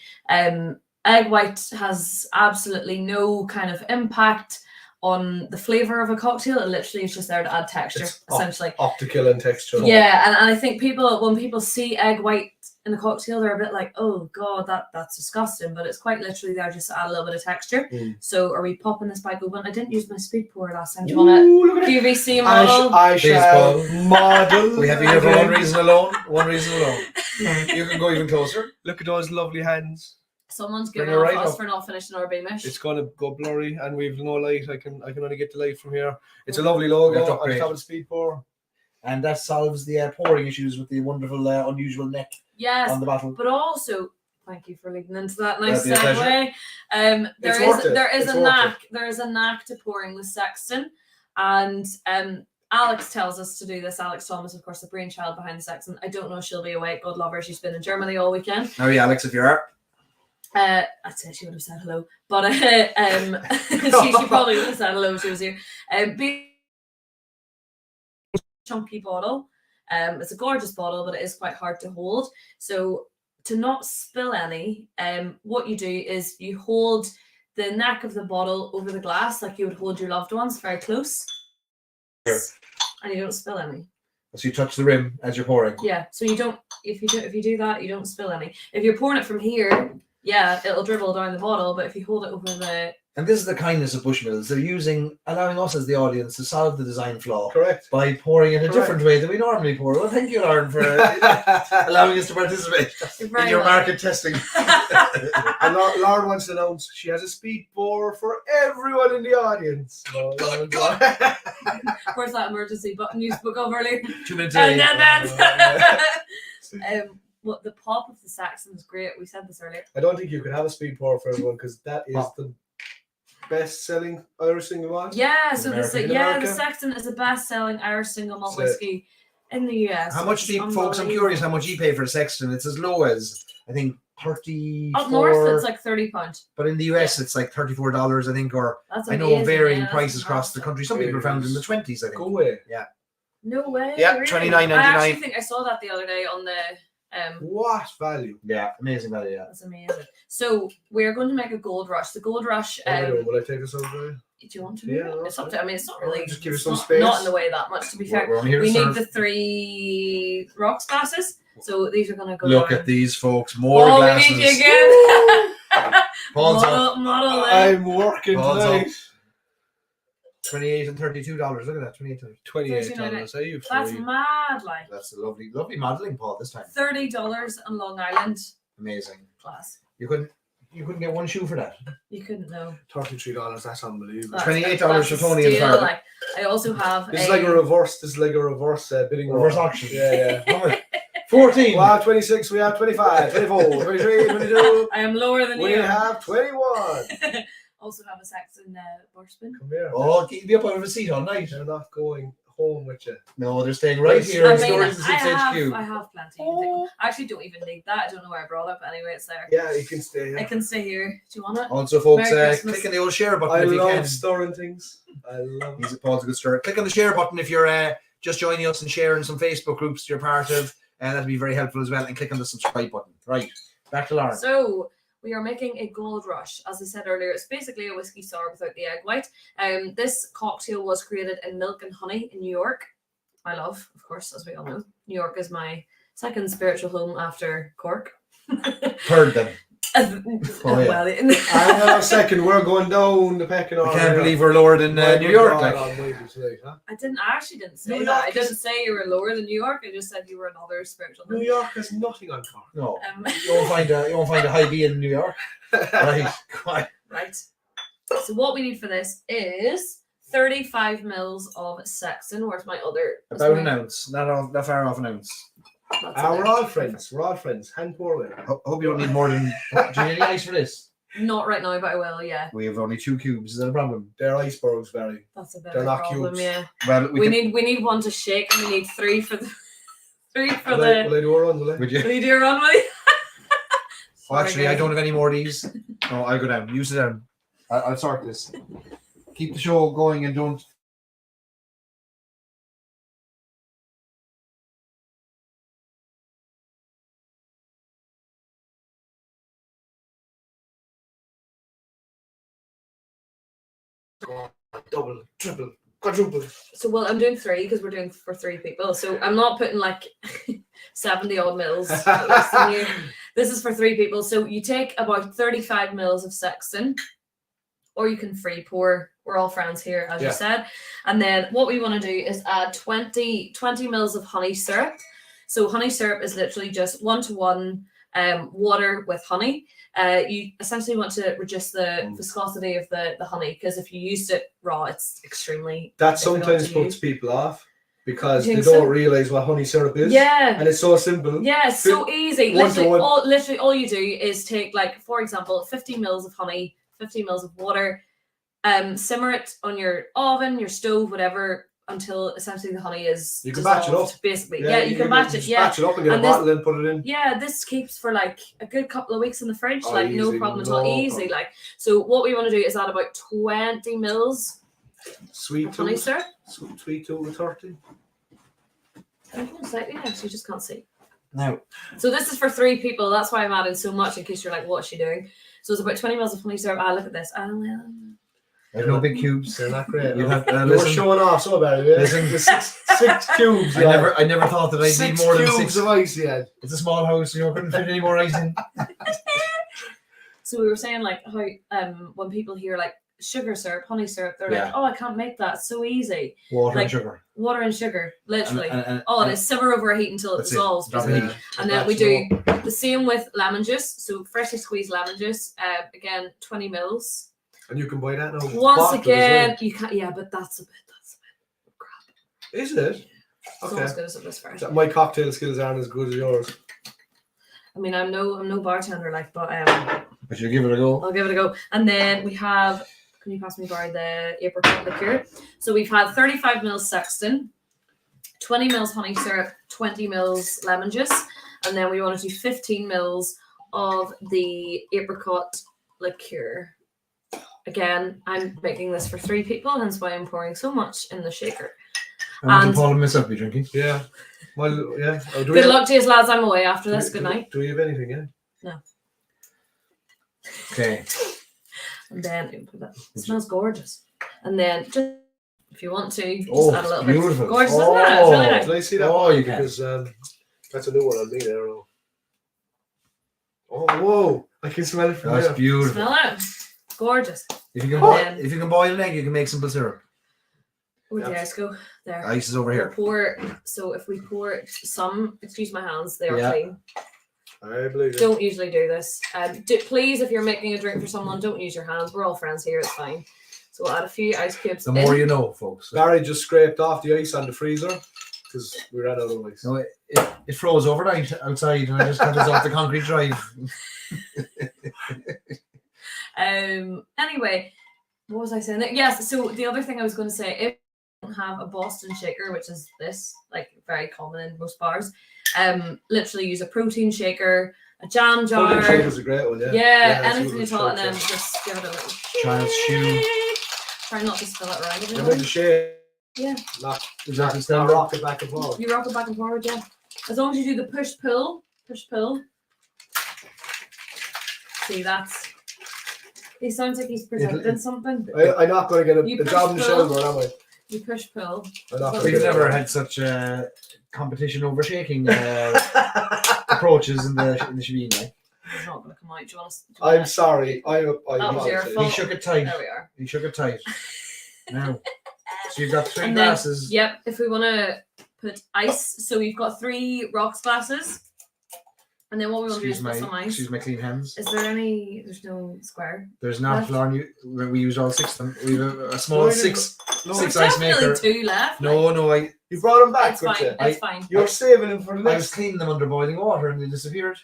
Egg white has absolutely no kind of impact on the flavor of a cocktail. It literally is just there to add texture, It's essentially. Optical and texture. Yeah, and I think when people see egg white in a cocktail, they're a bit like, oh God, that's disgusting. But it's quite literally there just to add a little bit of texture. So are we popping this bag open? I didn't use my speed pour last time. Do you want it? Ooh, look at it. QVC model. I Please, shall Paul. model. We have you here for one reason alone. One reason alone. You can go even closer. Look at those lovely hands. Someone's Bring giving it off right us up. for not finishing our Beamish. It's gonna go blurry, and we've no light. I can only get the light from here. It's a lovely logo. That's On upgrade. top of the speed pour. And that solves the pouring issues with the wonderful, unusual neck Yes, on the bottle. but also, thank you for leading into that nice That'd be a pleasure. segue. It's worth it. There is It's a worth knack. There is a knack to pouring with Sexton, and Alex tells us to do this. Alex Thomas, of course, the brainchild behind the Sexton. I don't know if she'll be awake. God love her. She's been in Germany all weekend. How are you, Alex, if you are? I'd say she would have said hello, but she probably would have said hello if she was here. Chunky bottle. It's a gorgeous bottle, but it is quite hard to hold. So to not spill any, what you do is you hold the neck of the bottle over the glass like you would hold your loved ones, very close, Here. and you don't spill any. So you touch the rim as you're pouring. Yeah, so you don't. If you do that, you don't spill any. If you're pouring it from here, yeah, it'll dribble down the bottle. But if you hold it over the And this is the kindness of Bushmills. They're allowing us as the audience to solve the design flaw Correct. by pouring in a Correct. different way than we normally pour. Well, thank you, Lauren, for allowing us to participate You're in very your welcome. market testing. And Lauren wants to announce she has a speed pour for everyone in the audience. So, Where's that emergency button you spoke of earlier? 2 minutes And late. then what the pop of the Saxon is great. We said this earlier. I don't think you could have a speed pour for everyone because that is the best-selling Irish single malt. Yeah, so this American. In the America. Sexton is the best-selling Irish single malt That's it. whiskey in the US. How much do you, folks? I'm curious how much you pay for a Sexton. It's as low as, I think, 34. Up north, it's like £30. But in the US, it's like $34, I think, or That's I know amazing, varying yeah, that's prices across the fantastic. country. Some people are found in the 20s, I think. Go away. No way. Yeah, really? $29.99. I actually think I saw that the other day on the. What value? Yeah, amazing value, yeah. That's amazing. So we're going to make a Gold Rush. The Gold Rush. Will I take this over? Do you want to? Yeah, Yeah, it's up to. I mean, it's not really. Just give it it's some not, space. Not in the way that much, to be fair. We're only here to We need serve. the 3 rocks glasses. So these are going to go. Look down. at these, folks. More Oh, glasses. we need you again. Paul's up. model it. I'm working Paul's tonight. up. $28 and $32. Look at that, $28. $28. Are you That's free? mad, like That's a lovely modelling, Paul, this time. $30 on Long Island. Amazing. Class. You couldn't get one shoe for that. You couldn't know. $33. That's unbelievable. That's- $28 that's for a Tony and steal, Farrell. like, I also have This is like a reverse. This is like a reverse bidding war. Reverse auction. Yeah, How much? 14. We have 26. We have 25, 24, 23, 22. I am lower than We you. have 21. Also have a Saxon Bushman. Come here. Oh, keep me up out of a seat all night. They're not going home with you. No, they're staying right here I in mean, Stories and I 6 HQ. have plenty. You can take- I actually don't even need that. I don't know where I brought it, but anyway, it's there. Yeah, you can stay I here. can stay here. Do you want it? Also, folks, Merry Christmas. click on the old share button I if you can. love storing things. I love Paul's a good story. Click on the share button if you're just joining us and sharing some Facebook groups you're part of, and that'd be very helpful as well. And click on the subscribe button. Right, back to Lauren. So we are making a Gold Rush. As I said earlier, it's basically a whiskey sour without the egg white. This cocktail was created in Milk and Honey in New York. I love, of course, as we all know. New York is my second spiritual home after Cork. Heard them. Well, Hang on a second, we're going down the pecking order. I can't believe we're lower than New York. Like. I actually didn't say that. I didn't say you were lower than New York. I just said you were another spiritual home. New York has nothing on Cork. No, you won't find a Highball in New York. Right, right. So what we need for this is 35 mils of Sexton. Where's my other? About an ounce, not far off an ounce. We're all friends. We're all friends. Hand pour it. Hope you don't need more than. Do you need any ice for this? Not right now, but I will. Yeah. We have only 2 cubes. Is that a problem? They're icebergs, Barry. That's a bit They're of a not problem. cubes. Yeah. Well, we need one to shake, and we need 3 for the. Will I do a run, will I? Would you? Will you do a run with you? Well, actually, I don't have any more of these. No, I'll go down. You sit down. I'll sort this. Keep the show going and don't. Double, triple, quadruple. So, well, I'm doing 3 because we're doing for 3 people. So I'm not putting like 70 odd mils. This is for 3 people. So you take about 35 mils of Sexton, or you can free pour. We're all friends here, as you said. And then what we want to do is add 20 mils of honey syrup. So honey syrup is literally just 1-to-1 water with honey. You essentially want to reduce the viscosity of the honey, because if you used it raw, it's extremely that sometimes puts people off because they don't realize what honey syrup is. Yeah, and it's so simple. Yeah, it's so easy. Literally all you do is take, like, for example, 50 mils of honey, 50 mils of water, simmer it on your oven, your stove, whatever, until essentially the honey is you can dissolved, batch it up. Basically. Yeah, you can batch it. Yeah, batch it up and get a bottle and put it in. Yeah, this keeps for like a good couple of weeks in the fridge. Oh, like easy, no problem at all. Easy. Like, so what we want to do is add about 20 mils sweet honey syrup. Sweet to the 30. Slightly, actually, you just can't see. No. So this is for 3 people. That's why I'm adding so much, in case you're like, what's she doing? So it's about 20 mils of honey syrup. Look at this. There's no big cubes. They're not great. You have You're showing off so bad. Listen, 6 cubes. I never thought that I'd need more than 6 cubes of ice. Yeah, it's a small house. You couldn't fit any more ice in. So we were saying, like, how when people hear like sugar syrup, honey syrup, they're like, oh, I can't make that. It's so easy. Water and sugar. Water and sugar, literally. And it's simmer over a heat until it dissolves. And then we do the same with lemon juice. So freshly squeezed lemon juice. Again, 20 mils. And you can buy that now. Once again, you can't. Yeah, but that's a bit crap. Is it? It's not as good as it was first. My cocktail skills aren't as good as yours. I mean, I'm no bartender, like, but But you give it a go. I'll give it a go. And then we have. Can you pass me by the apricot liqueur? So we've had 35 mils Sexton, 20 mils honey syrup, 20 mils lemon juice, and then we want to do 15 mils of the apricot liqueur. Again, I'm making this for 3 people, hence why I'm pouring so much in the shaker. And Paul and myself be drinking. Yeah. Well, yeah. Good luck to you, lads. I'm away after this. Good night. Do we have anything? Yeah. No. Okay. And then it smells gorgeous. And then just if you want to, just add a little beautiful. bit. Gorgeous, isn't it? It's really nice. Can I see that? Oh, you can. Because that's a new one on me there. Oh, whoa! I can smell it from That's here. beautiful. Smell it. Gorgeous. If you can boil an egg, you can make simple syrup. Where'd the ice go? There. Ice is over here. So if we pour some, excuse my hands, they are clean. I believe it. Don't usually do this. Please, if you're making a drink for someone, don't use your hands. We're all friends here. It's fine. So we'll add a few ice cubes. The more you know, folks. Barry just scraped off the ice on the freezer because we ran out of ice. No, it froze overnight outside, and I just got this off the concrete drive. Anyway, what was I saying? Yes. So the other thing I was going to say, if you don't have a Boston shaker, which is this, like, very common in most bars, literally use a protein shaker, a jam jar. Protein shaker is a great one. Yeah, anything at all, and then just give it a little Child's shoe. Try not to spill it around. You want to shake. Yeah. Not stand up. rock it back and forth. You rock it back and forward, yeah. As long as you do the push-pull. See, that's... He sounds like he's presenting something. I'm not going to get You a job in the push shoulder, am I? You push-pull. I'm not gonna We've get never it. had such competition over shaking approaches in the shebeen. Like. It's not going to come out. Do you want to... I'm sorry. I That was your apologize. fault. He shook it tight. There we are. He shook it tight. Now, so you've got 3 And then- glasses. Yep, if we want to put ice. So we've got 3 rocks glasses. And then what we want to do is put some ice. Excuse my clean hands. Is there any... There's no square. There's not, left? Lauren. We used all 6 of them. We have a small No, 6 There's ice definitely maker. 2 left. No, You brought him back, It's fine. Richard. It's fine. You're saving him for the I was next. cleaning them under boiling water and they disappeared.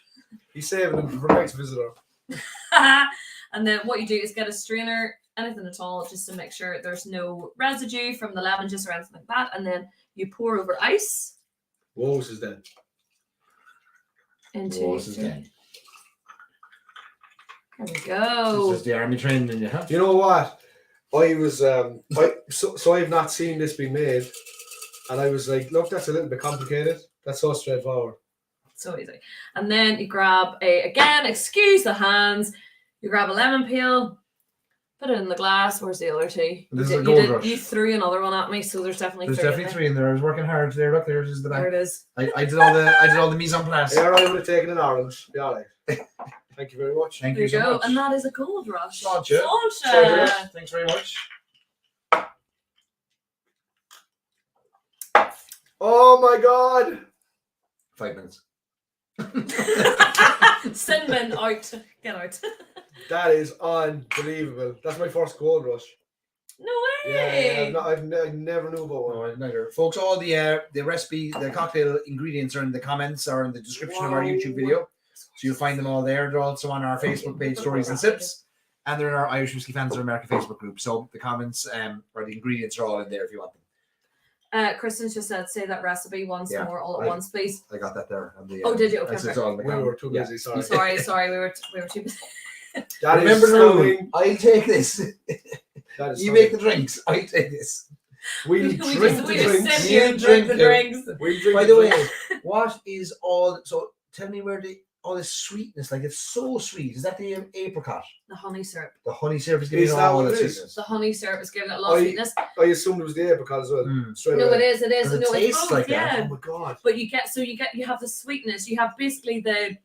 He's saving him for the next visitor. And then what you do is get a strainer, anything at all, just to make sure there's no residue from the lemon juice or anything like that. And then you pour over ice Whoa, this is dead. into. Oh, this is dead. There we It's go. just the army training in you, huh? You know what? I was so I've not seen this being made, and I was like, look, that's a little bit complicated. That's so straightforward. So easy. And then you grab again, excuse the hands, you grab a lemon peel, put it in the glass. Where's the other 2? This is You a gold did- rush. you threw another one at me, so there's definitely There's 3 in definitely there. 3 in there. I was working hard today. Look, there's the There back. it is. I did all the mise en place. Yeah, I would have taken an orange. Be all right. Thank you very much. Thank There you you so go. much. And that is a gold rush. Gotcha. Gotcha. Thanks very much. Oh my God! 5 minutes. Cinnamon out. Get out. That is unbelievable. That's my first gold rush. No Yeah, way. I never knew about one. No, I neither. Folks, all the recipe, the cocktail ingredients are in the comments or in the description of our YouTube video. So you'll find them all there. They're also on our Facebook page, Stories and Sips. And they're in our Irish Whiskey Fans of America Facebook group. So the comments or the ingredients are all in there if you want them. Kristen's just said, say that recipe once Yeah, more, all at once, please. I got that there. On the, Oh, did you? Okay, that's okay. all in the We comment. were too Yeah. busy. Sorry. Sorry, we were too busy. That is Remember the rule. stunning. I take this. That is You stunning. make the drinks. I take this. We'll We drink just the sit drinks. here and You drink the drink drinks. We'll drink By the way, drinks. what is all? So tell me where all this sweetness, like it's so sweet. Is that the apricot? The honey syrup. The honey syrup is giving Is it that all what the it is? sweetness. The honey syrup is giving it a lot of I- sweetness. I assumed it was the apricot as well. Mm. Straight No, away. it is. It is. Does it No, it's taste both. like that? Yeah. Oh my God. But you have the sweetness. You have basically the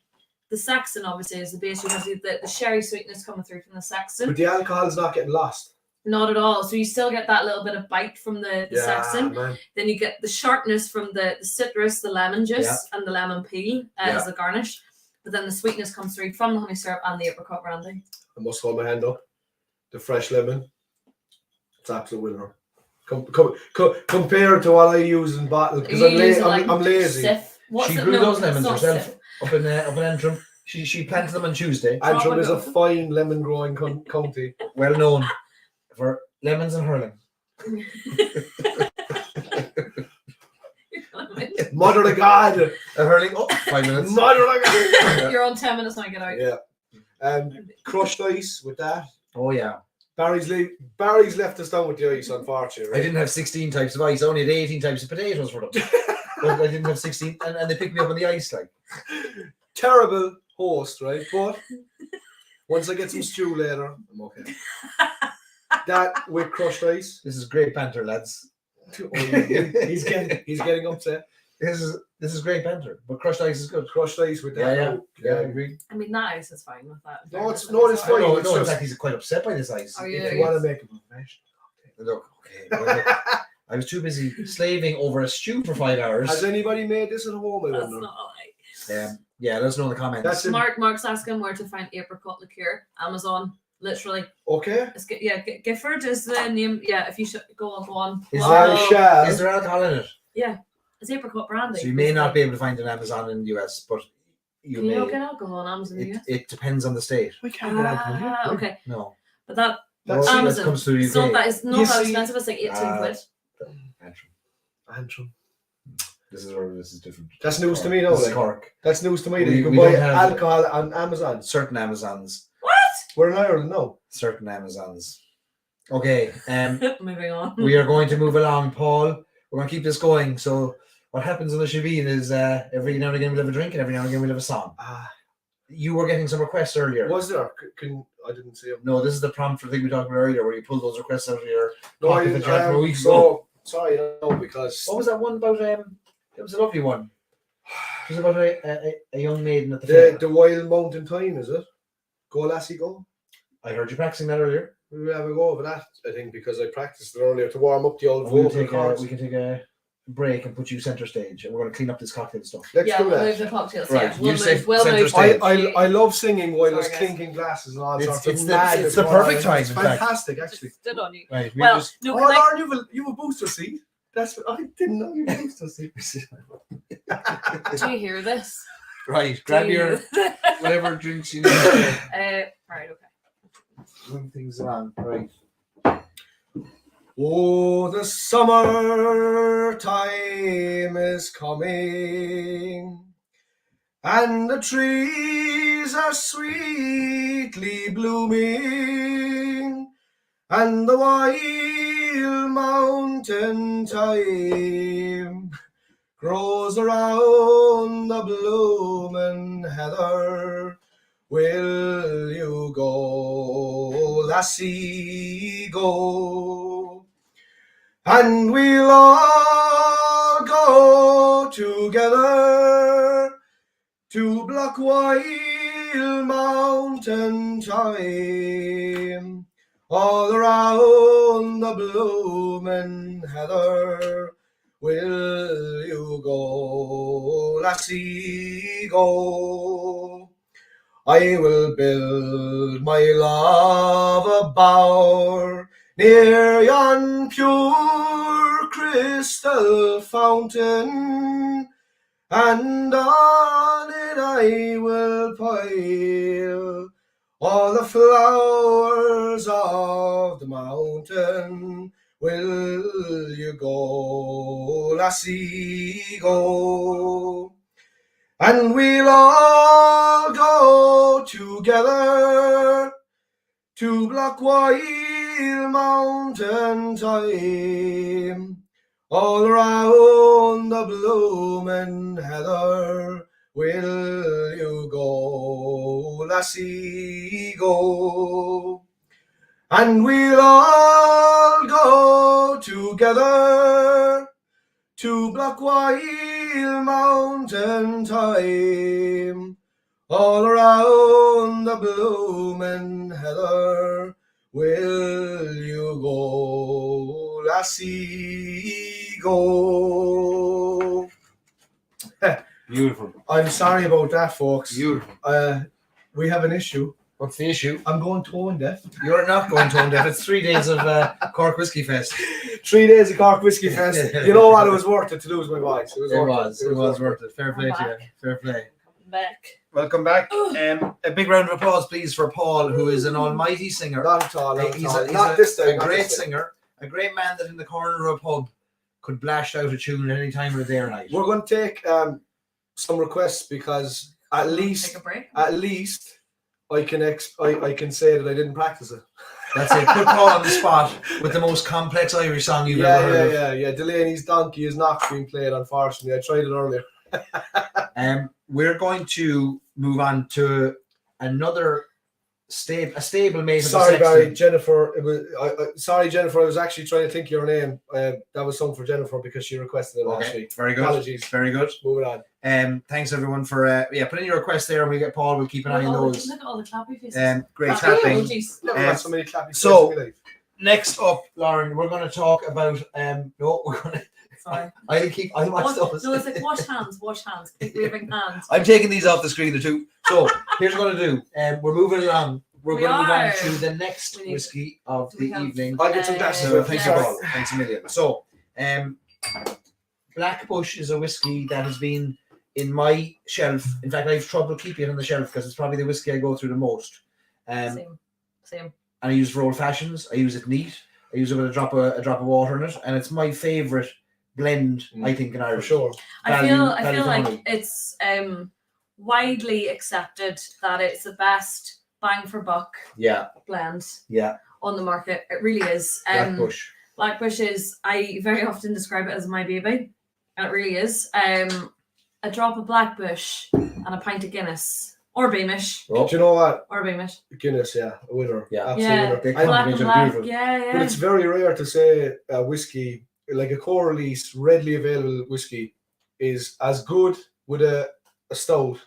Sexton obviously is the base. You have the sherry sweetness coming through from the Sexton. But the alcohol's not getting lost. Not at all. So you still get that little bit of bite from the Sexton. man. Then you get the sharpness from the citrus, the lemon juice, Yeah. and the lemon peel Yeah. as a garnish. But then the sweetness comes through from the honey syrup and the apricot brandy. I must hold my hand up. The fresh lemon. It's absolute winner. Compared to what I use in bottle, because You I'm, use it like I'm lazy. Sif. What's She it? grew No, those it's lemons not herself Sif. up in Antrim. She planted them on Tuesday. Antrim is a God. fine lemon growing county. Well known for lemons and hurling. Mother of God. Hurling. Oh, 5 minutes. Mother of God. You're on 10 minutes now, get out. Yeah. Crushed ice with that. Oh yeah. Barry's left us down with the ice, unfortunately. I Right? didn't have 16 types of ice. I only had 18 types of potatoes for them. But I didn't have 16, and they picked me up on the ice like. Terrible host, right? But once I get some stew later, I'm okay. That with crushed ice. This is great banter, lads. He's getting upset. This is great banter, but crushed ice is good. Crushed ice with that. Yeah, I agree. I mean, that ice is fine with that. No, it's Sorry. fine. No, it's in just- fact, he's quite upset by this ice. Are If you? you want to make a professional. Look, okay. Well, look, I was too busy slaving over a stew for 5 hours. Has anybody made this at home? I That's wonder. not a lie. Yeah, let us know in the comments. That's it. Mark's asking where to find apricot liqueur. Amazon, literally. Okay. Gifford is the name. Yeah, if you should go on. Is Wow. there Is there alcohol in it? It's apricot brandy. So you may not be able to find it on Amazon in the US, but you Can you not may. get alcohol on Amazon? It depends on the state. We can't get alcohol. Ah, okay. No. But that That's No, Amazon. that comes through the it's not UK. that it's not You that see- expensive. It's like 18 quid. Antrim. Antrim. This is different. That's news to me now. This is Like. Cork. That's news to me. That We- you can we buy don't have- alcohol on Amazon. Certain Amazons. What? We're in Ireland now. Certain Amazons. Okay. Moving on. We are going to move along, Paul. We're going to keep this going. So what happens in the shebeen is every now and again we'll have a drink, and every now and again we'll have a song. You were getting some requests earlier. Was there? I didn't see them. No, this is the prompt for the thing we talked about earlier, where you pull those requests out of your No, pocket that you had from a week ago. Sorry, no, because What was that one about? It was a lovely one. It was about a young maiden at the fair. the Wild Mountain Time, is it? Go Lassie Go. I heard you practicing that earlier. We will have a go over that, I think, because I practiced it earlier to warm up the old We vocal cords. can take a break and put you center stage, and we're going to clean up this cocktail stuff. Let's Yeah, do we'll move that. the cocktails. Right, Yeah, you we'll say move. We'll centre move. stage. I love singing while there's Sorry, guys. clinking glasses and all It's- sorts it's of the- mad. it's the perfect time, It's in fact. fantastic, actually. Stood on you. Right. We Well, just no, Oh, can I- Lauren, you have a booster seat. That's what I didn't know you had a booster seat. do you hear this? right. Grab Do you your hear this? whatever drinks you need. Right. Okay. Move things along. Right. Oh, the summer time is coming, and the trees are sweetly blooming, and the wild mountain thyme grows around the blooming heather. Will you go, lassie, go? And we'll all go together to Black Wild Mountain thyme, all around the blooming heather. Will you go, lassie, go? I will build my love a bower near yon pure crystal fountain, and on it I will pile all the flowers of the mountain. Will you go, lassie, go? And we'll all go together to Black Wild Mountain thyme, all around the blooming heather. Will you go, lassie, go? And we'll all go together to Black Wild Mountain thyme, all around the blooming heather. Will you go, lassie, go? Beautiful. I'm sorry about that, folks. Beautiful. We have an issue. What's the issue? I'm going tone deaf. You're not going tone deaf. It's 3 days of Cork Whiskey Fest. 3 days of Cork Whiskey Fest. You know what? It was worth it to lose my voice. It was worth it. Fair play to you. Fair play. Back. Welcome back. A big round of applause, please, for Paul, who is an almighty singer. Not at all. Not He's at all. a Not this time. a not great this time. singer, a great man that in the corner of a pub could blast out a tune at any time of the day or night. We're going to take some requests because at Take least a break. I can say that I didn't practice it. That's it. Put Paul on the spot with the most complex Irish song you've ever heard of. Yeah. Delaney's Donkey is not being played, unfortunately. I tried it earlier. We're going to move on to another stable mate of Sorry, the Barry, Sexton. Jennifer. Sorry, Jennifer. I was actually trying to think of your name. That was something for Jennifer because she requested it last Okay, week. very good. Apologies. Very good. Moving on. Thanks everyone for putting your requests there, and we get Paul. We'll keep an eye on those. Look at all the clappy faces. Great Oh, tapping. geez. Never had so many clappy so- faces in my life. Next up, Lauren, we're going to talk about. No, we're going to. Sorry. I'll watch those. No, it's like wash hands. Keep waving hands. I'm taking these off the screen, the two. So here's what we're going to do. We're moving along. We're We going to move on are. to the next We need- whiskey of do the we have- evening. I'll get some glasses. So thanks yes. you all. Thanks a million. So, Black Bush is a whiskey that has been in my shelf. In fact, I have trouble keeping it on the shelf because it's probably the whiskey I go through the most. Same. And I use it for old fashions. I use it neat. I use it with a drop of water in it, and it's my favourite blend. I think in For Irish. sure. I feel value for like money. it's widely accepted that it's the best bang for buck Yeah, blend. yeah. on the market. It really is. Blackbush is, I very often describe it as my baby. And it really is. A drop of Blackbush and a pint of Guinness. Or Beamish. Do you know what? Or Beamish. Guinness, yeah, a winner. Yeah. Absolute winner. Black and black. Yeah. But it's very rare to say a whiskey, like a core release, readily available whiskey, is as good with a stout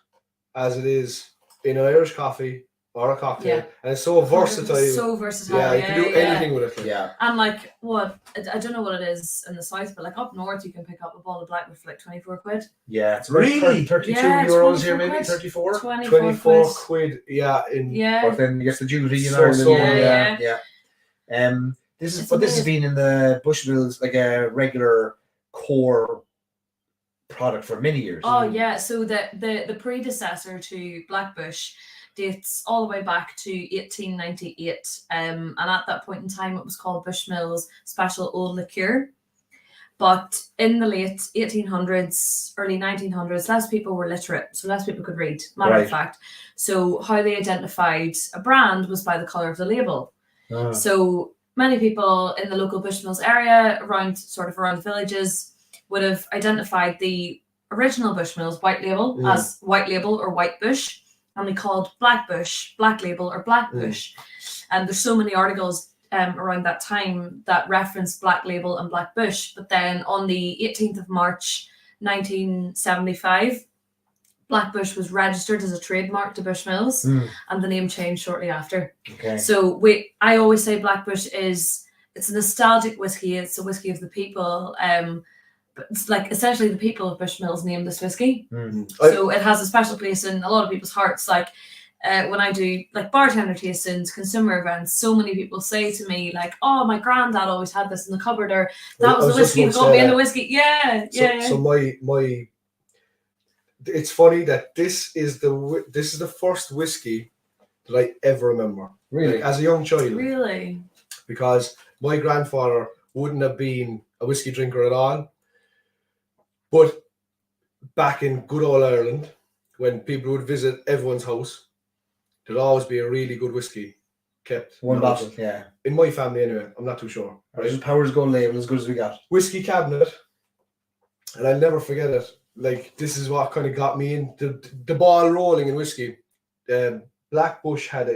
as it is in an Irish coffee or a cocktail. Yeah. And it's so versatile. So versatile. Yeah, you can do anything with it. Like. Yeah. And like what I don't know what it is in the south, but like up north you can pick up a bottle of Blackbush for like 24 quid. Yeah, it's Really? 32 Yeah, euros here, 24 maybe quid. 34. 24 quid, yeah. But then you get the duty, you So, know. so, yeah. This It's has amazing. been in the Bushmills like a regular core product for many years. Oh yeah, so the predecessor to Blackbush dates all the way back to 1898, and at that point in time it was called Bushmills Special Old Liqueur. But in the late 1800s, early 1900s, less people were literate, so less people could read, matter of fact. So how they identified a brand was by the colour of the label. So many people in the local Bushmills area, around the villages, would have identified the original Bushmills white label as white label or white bush, and they called Blackbush Black Label or Blackbush. And there's so many articles around that time that reference Black Label and Blackbush. But then on the 18th of March 1975, Blackbush was registered as a trademark to Bushmills, and the name changed shortly after. Okay. So I always say Blackbush it's a nostalgic whiskey. It's a whiskey of the people. But it's like essentially the people of Bushmills named this whiskey. So it has a special place in a lot of people's hearts. Like when I do like bartender tastings, consumer events, so many people say to me like, "Oh, my granddad always had this in the cupboard," or "That was the whiskey that got me into whiskey." Yeah. So my, it's funny that this is the first whiskey that I ever remember. Really, like, as a young child. Really, because my grandfather wouldn't have been a whiskey drinker at all. But back in good old Ireland, when people would visit everyone's house, there'd always be a really good whiskey kept. one bottle. Yeah. In my family, anyway. I'm not too sure. Right? Powers Gold label, as good as we got. Whiskey cabinet, and I'll never forget it. Like, this is what kind of got me in the ball rolling in whiskey. Blackbush had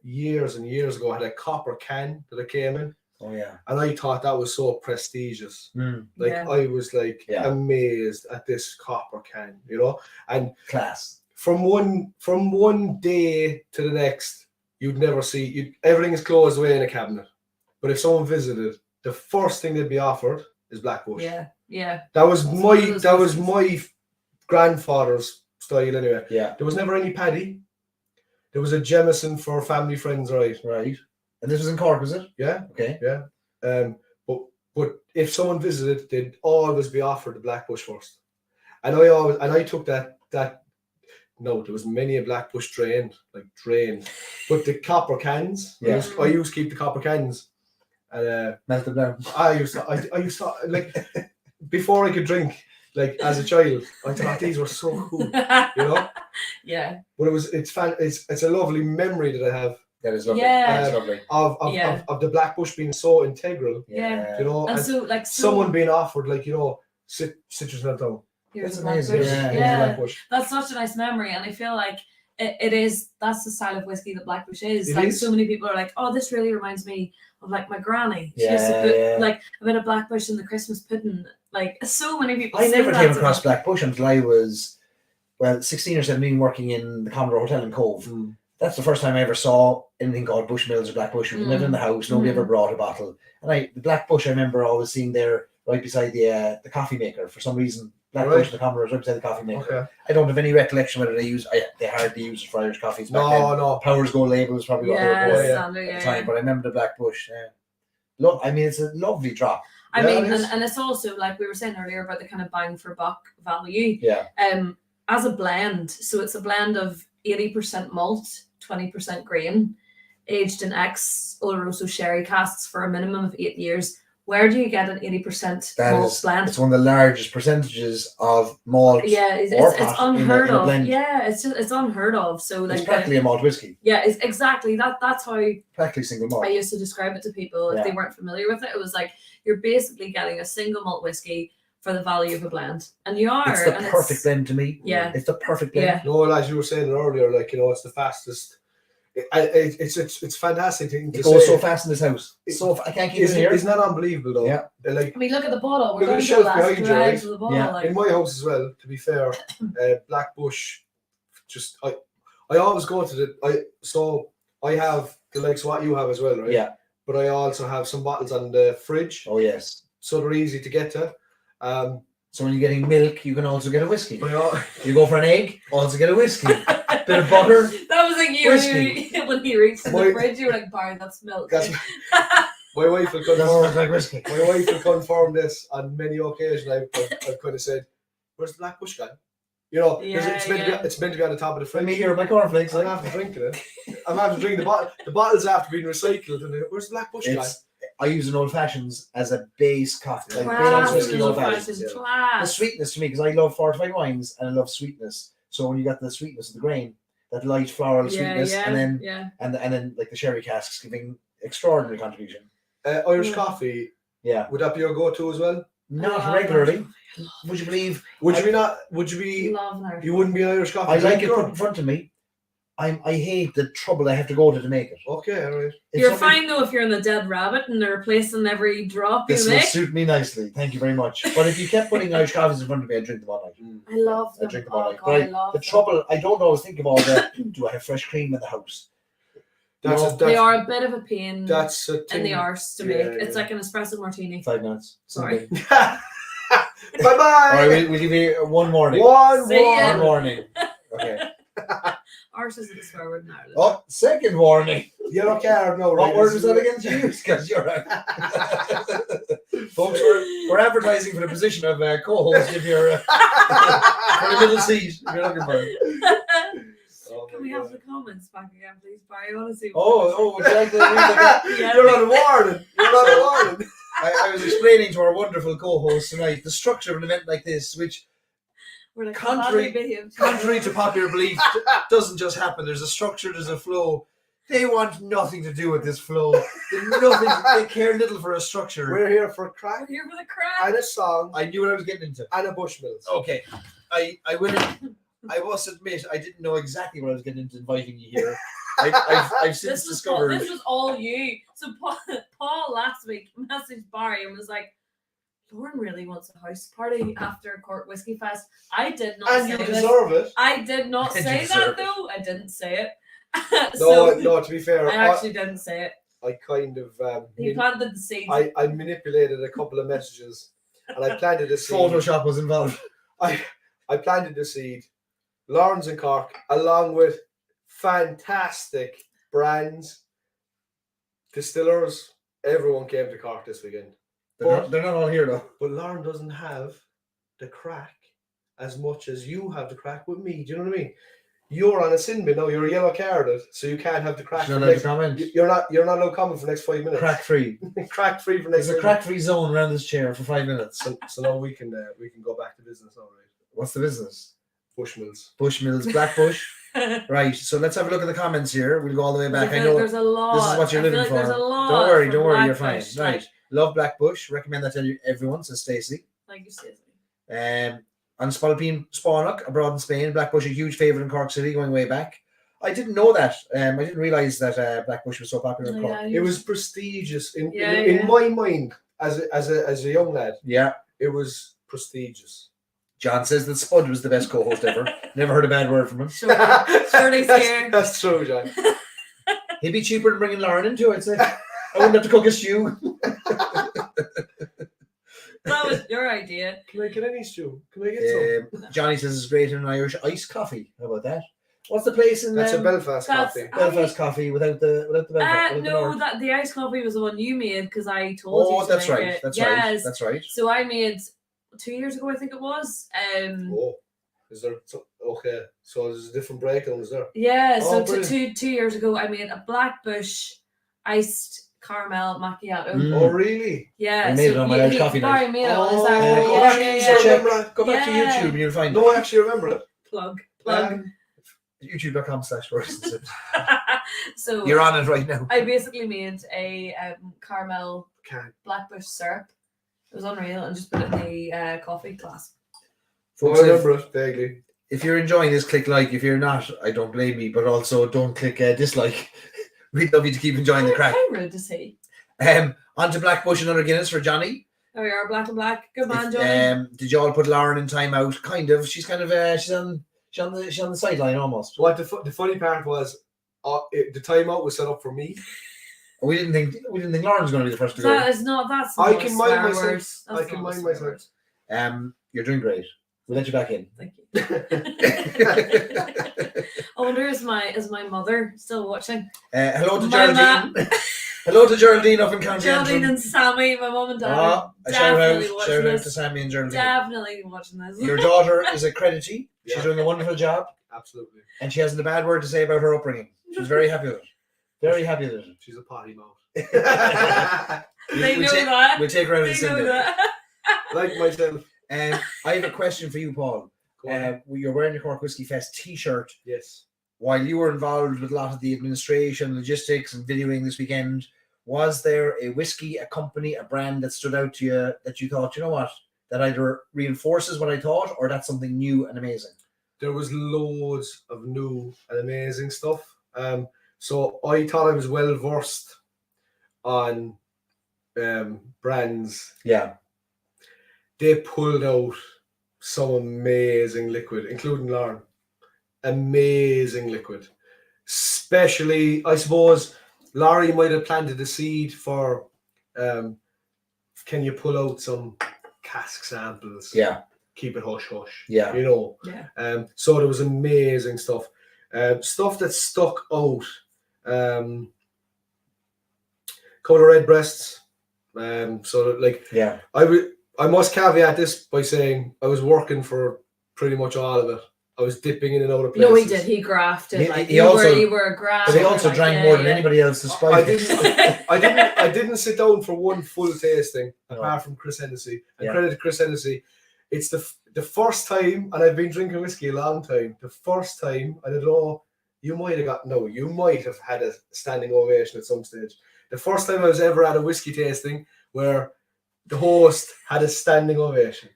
years and years ago had a copper can that it came in. Oh yeah. And I thought that was so prestigious. Like I was like amazed at this copper can, you know. And class. From one day to the next, you'd never see everything is closed away in a cabinet. But if someone visited, the first thing they'd be offered is Blackbush. Yeah. That was my grandfather's style anyway. Yeah. There was never any paddy. There was a Jameson for family friends, right? Right. And this was in Cork, was it? Yeah. Okay. Yeah. But if someone visited, they'd always be offered the Blackbush first. And I took that. No, there was many a Blackbush drained. But the copper cans. Yeah. I used to keep the copper cans. And melt them down. I used to like before I could drink. Like as a child, I thought these were so cool, you know. Yeah. But it's a lovely memory that I have. That is lovely. Yeah. That's lovely. Of the Blackbush being so integral. Yeah. You know, And so someone being offered citrus meltdown. Here's That's a Blackbush. amazing. Yeah. Blackbush. That's such a nice memory, and I feel like that's the style of whiskey that Blackbush is. It Like is. so many people are like, "Oh, this really reminds me of like my granny." She Yeah, used to put yeah. like a bit of Blackbush in the Christmas pudding. Like so many people. I say never that came to across me. Blackbush until I was 16 or 17 working in the Commodore Hotel in Cove. That's the first time I ever saw anything called Bushmills or Blackbush. We lived in the house, nobody ever brought a bottle. And the Blackbush I remember always seeing there right beside the coffee maker for some reason. Blackbush Right. and the Commodore was right beside the coffee maker. Okay. I don't have any recollection whether they hardly used it for Irish coffees back then. No. Powers Gold label was probably what they were Yeah, called standard. at Yeah. the time, but I remember the Blackbush. Look, I mean, it's a lovely drop. I Yeah, mean, it is. and it's also like we were saying earlier about the kind of bang for buck value. Yeah. As a blend, so it's a blend of 80% malt, 20% grain, aged in ex Oloroso sherry casks for a minimum of 8 years, Where do you get an 80% malt blend? It's one of the largest percentages of malt. Yeah, it's unheard of. Yeah, it's unheard of. So like it's practically a malt whiskey. Yeah, it's exactly that. That's how practically single malt. I used to describe it to people if they weren't familiar with it. It was like you're basically getting a single malt whiskey for the value of a blend, and you are. It's the perfect blend to me. Yeah, it's the perfect blend. Yeah. No, as you were saying earlier, like it's the fastest. It's fantastic thing to It goes say. so fast in this house. I can't keep it here. It's not unbelievable though. Yeah. Like, I mean, look at the bottle. We're look at going the to shelf the behind you, right? of the bottle. Yeah. Like. In my house as well, to be fair, Black Bush. Just I always go to I have the likes of what you have as well, right? Yeah. But I also have some bottles on the fridge. Oh yes. So they're easy to get to. So when you're getting milk, you can also get a whiskey. You go for an egg, also get a whiskey. Bit of butter. That was like you when he reached in the fridge. You were like, "Barry, that's milk." My wife will confirm. Like whiskey. My wife will confirm this on many occasions. I've kind of said, "Where's the Black Bush guy?" It's meant to be on the top of the fridge. Let me hear my cornflakes. I'm after drinking it. I'm after drinking the bottle. The bottle's after being recycled. And where's the Black Bush guy? I use an old fashions as a base cocktail. Class, The sweetness to me, because I love fortified wines and I love sweetness. So when you got the sweetness of the grain, that light floral sweetness, and then like the sherry casks giving extraordinary contribution. Irish coffee. Yeah. Would that be your go-to as well? Not regularly. Would you believe? Would you be not? Would you be? You wouldn't be an Irish coffee. I like it put in front of me. I hate the trouble I have to go to make it. Okay, all right. You're fine though if you're in the dead rabbit and they're replacing every drop you make. This will suit me nicely. Thank you very much. But if you kept putting Irish coffees in front of me, I'd drink them all night. I love them. I drink them all night. But the trouble, I don't always think of all that. Do I have fresh cream in the house? They are a bit of a pain that's a in the arse to make. It's like an espresso martini. 5 minutes. Sorry. Bye-bye. All right, we'll give you one warning. One warning. Okay. Arse isn't a swear word in Ireland. Oh, second warning. Yellow card, no. What word was that against you? Because you're folks, we're advertising for the position of co-host if you're for the middle seat if you're looking for it. Can we have the comments back again, please, Barry? I want to see. Would you like to read that? You're not a warning. You're not a warning. I was explaining to our wonderful co-host tonight the structure of an event like this, which contrary to popular belief doesn't just happen. There's a structure, there's a flow. They want nothing to do with this flow. They care little for a structure. We're here for a crack. We're here for the crack. And a song. I knew what I was getting into. And a Bushmills. Okay. I must admit, I didn't know exactly what I was getting into inviting you here. I've since discovered. This was all you. So Paul last week messaged Barry and was like, Lauren really wants a house party after Cork Whiskey Fest. I did not say And you deserve it. I did not say that though. I didn't say it. No, to be fair. I actually didn't say it. I kind of... he planted the seed. I manipulated a couple of messages and I planted a seed. Photoshop was involved. I planted the seed. Lauren's in Cork, along with fantastic brands, distillers. Everyone came to Cork this weekend. They're not all here though. But Lauren doesn't have the crack as much as you have the crack with me. Do you know what I mean? You're on a sin bin now. You're a yellow carded, so you can't have the crack. You're not allowed to comment. You're not allowed to comment for the next 5 minutes. Crack free. Crack free for next. There's a crack free zone around this chair for 5 minutes. So now we can go back to business. All right. What's the business? Bushmills. Bushmills, Black Bush. Right. So let's have a look at the comments here. We'll go all the way back. I know there's a lot. This is what you're living for. There's a lot. Don't worry. You're fine. Bush, right. Love Black Bush. Recommend that to everyone, says Stacey. Thank you, Stacey. On Spalpeen Spawnock, abroad in Spain. Black Bush, a huge favourite in Cork City, going way back. I didn't know that. I didn't realise that Black Bush was so popular in Cork. Yeah, it was prestigious in my mind as a young lad. Yeah, it was prestigious. John says that Spud was the best co-host ever. Never heard a bad word from him. Sure, that's true, John. He'd be cheaper than bringing Lauren into it, I'd say. I wouldn't have to cook a stew. That was your idea. Can I get any stew? Can I get some? Johnny says it's great in an Irish iced coffee. How about that? What's the place in That's a Belfast coffee. Belfast coffee without the Belfast. No, the iced coffee was the one you made because I told you. Oh, that's right. It. That's right. So I made 2 years ago, I think it was. Is there? Okay, so there's a different breakdown, is there? Yeah. So 2 years ago, I made a Black Bush iced caramel macchiato. Oh, really? Yeah, I made it on my Irish coffee night. Barry made it on his Oh, Irish. go Yeah, back, yeah, so yeah. remember that? Go back to Yeah. YouTube and you'll find No, I actually remember it. Plug. youtube.com/Royston. So You're on it right now. I basically made a caramel Can. blackbush syrup. It was unreal, and just put it in the coffee glass. Folks, I remember it vaguely. if you're enjoying this, click like. If you're not, I don't blame you, but also don't click dislike. We'd love you to keep enjoying the crack. How rude to say. On to Blackbush, another Guinness for Johnny. There we are, black and black. Good man, Johnny. Did you all put Lauren in timeout? Kind of. She's kind of she's on the sideline almost. What the funny part was, the timeout was set up for me. We didn't think Lauren was going to be the first to go. That's not I a can swear mind word. myself. That's I can not a mind swear myself. word. You're doing great. We'll let you back in. Thank you. I wonder is my mother still watching? Hello to My Geraldine. Hello to Geraldine up in County Geraldine Antrim. and Sammy, my mum and dad. Ah, are a shout definitely out watching to this. Sammy and Geraldine. Definitely watching this. Your daughter is a creditee. She's Yeah. doing a wonderful job, Absolutely. and she hasn't a bad word to say about her upbringing. She's very happy with it. Very happy with it. She's a potty mouth. They We'll know take- that. We'll take her out They of know the that. Like myself. I have a question for you, Paul. Go on. You're wearing the Cork Whiskey Fest T-shirt. Yes. While you were involved with a lot of the administration, logistics, and videoing this weekend, was there a whiskey, a company, a brand that stood out to you that you thought, you know what, that either reinforces what I thought or that's something new and amazing? There was loads of new and amazing stuff. So I thought I was well versed on brands. Yeah. They pulled out some amazing liquid, including Lauren. Amazing liquid. Especially, I suppose, Laurie might have planted a seed for can you pull out some cask samples? Yeah. Keep it hush hush. Yeah. You know. Yeah. So there was amazing stuff. Stuff that stuck out. Couple of red breasts. So like Yeah. I must caveat this by saying I was working for pretty much all of it. I was dipping in and out of places. No, he did. He grafted. He- Like he you also- were a graft. But he also drank more than anybody else, despite I it. I didn't sit down for one full tasting No. apart from Chris Hennessy. And Yeah. credit to Chris Hennessy. It's the first time, and I've been drinking whiskey a long time. The first time, I don't know, you might have had a standing ovation at some stage. The first time I was ever at a whiskey tasting where the host had a standing ovation.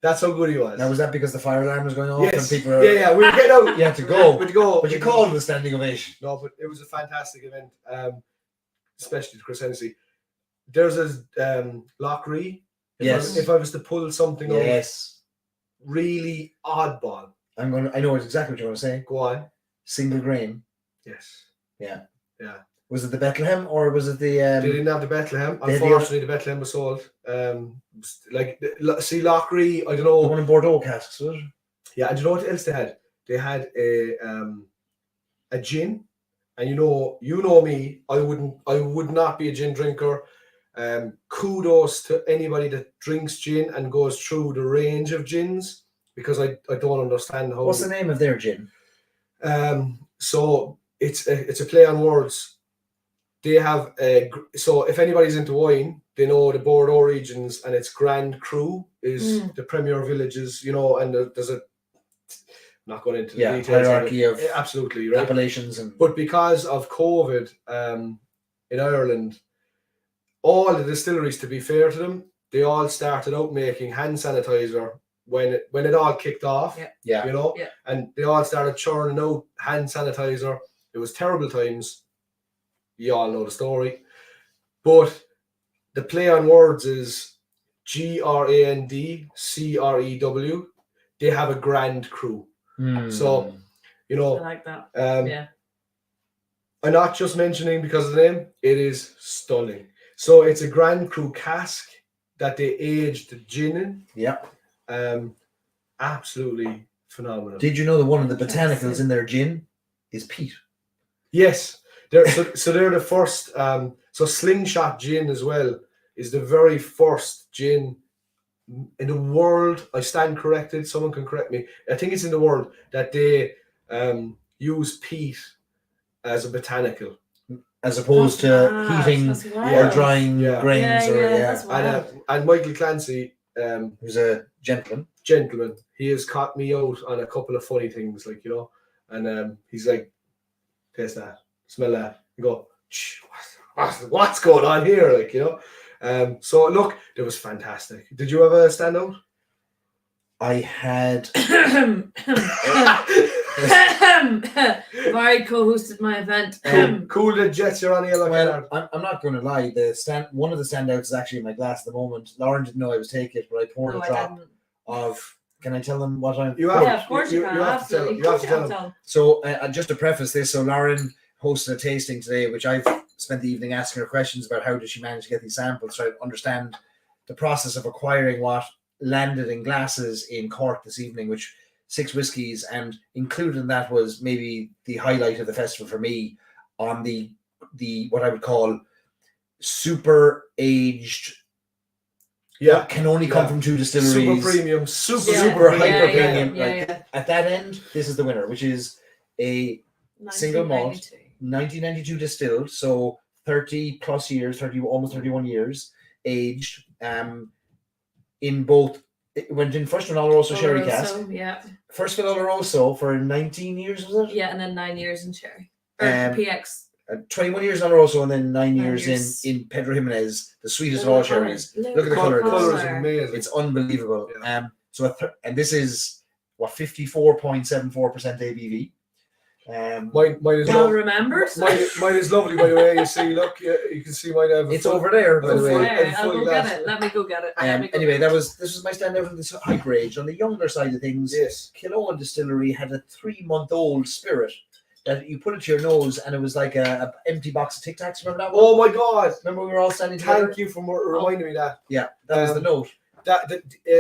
That's how good he was. Now, was that because the fire alarm was going off Yes. and people were, Yeah, we were getting out. you had to go. We'd go. But you called it a standing ovation. No, but it was a fantastic event, especially to Chris Hennessy. There's a Lockery. Yes. If I was to pull something out Yes. really oddball, I know exactly what you're going to say. go on. Single grain. Yes. Was it the Bethlehem or was it the They didn't have the Bethlehem. They had the- Unfortunately, the Bethlehem was sold. See Lockery, I don't the know. one in Bordeaux casks, was it? Yeah, and do you know what else they had? They had a gin, and you know me, I would not be a gin drinker. Kudos to anybody that drinks gin and goes through the range of gins, because I don't understand how. What's the name of their gin? So it's a play on words. They have so if anybody's into wine, they know the Bordeaux regions, and its Grand Cru is the premier villages, and there's a. Not going into the details. Hierarchy of absolutely right. appellations and But because of COVID in Ireland, all the distilleries, to be fair to them, they all started out making hand sanitizer when it all kicked off. yeah. Yeah. And they all started churning out hand sanitizer. It was terrible times. You all know the story. But the play on words is GRAND CREW. They have a Grand Cru. So, I like that. Yeah. I'm not just mentioning because of the name, it is stunning. So it's a Grand Cru cask that they aged the gin in. Yep. Absolutely phenomenal. Did you know that one of the botanicals in their gin is peat? Yes. They're the first. So Slingshot Gin as well is the very first gin in the world. I stand corrected. Someone can correct me. I think it's in the world that they use peat as a botanical. as opposed to Mad, heating that's or wild. drying Yeah. grains. That's And, wild. and Michael Clancy, Who's a gentleman. gentleman, he has caught me out on a couple of funny things, like, you know, and he's like, taste that, smell that, and go, "Shh, what's going on here?" Like, you know. So look, it was fantastic. Did you have a standout? I had Barry co-hosted my event. Cool that Jets, you're on the yellow card. well, I'm not going to lie. One of the standouts is actually in my glass at the moment. Lauren didn't know I was taking it, but I poured No, a I drop didn't. of. Can I tell them what I'm? You have, Yeah, of course you can. have to tell Absolutely. them. You have to tell them. tell them. So just to preface this, so Lauren hosted a tasting today, which I've spent the evening asking her questions about how did she manage to get these samples, try to understand the process of acquiring what landed in glasses in Cork this evening, which 6 whiskies, and included in that was maybe the highlight of the festival for me on the what I would call super aged. Yeah, Can only come from 2 distilleries. super premium, super hyper yeah, premium. yeah, like, yeah. At that end, this is the winner, which is a single malt, 1992 distilled, so 30 plus years, almost 31 years aged. In both, it went in first in Oloroso sherry cask, Yeah. first in Oloroso for 19 years, was it? Yeah, and then 9 years in Cherry. Or Um, PX. 21 years in Oloroso, and then 9 9 years years. in Pedro Jimenez, the sweetest of all cherries. Look at the colour. Colour is amazing. It's unbelievable. Yeah. So and this is what 54.74% ABV. Mine is Well lovely. remembered. Mine is lovely, by the way. You see, look, you can see mine. It's over there, by the full- way. Yeah, I'll full go glass. get it. Let me go get it. Anyway, this was my standout from this hyper age. On the younger side of things, Yes. Killowen Distillery had a 3-month-old spirit that you put it to your nose, and it was like a empty box of Tic Tacs. Remember that one? Oh my God! Remember we were all standing together? Thank you for reminding me that. Yeah, that was the note.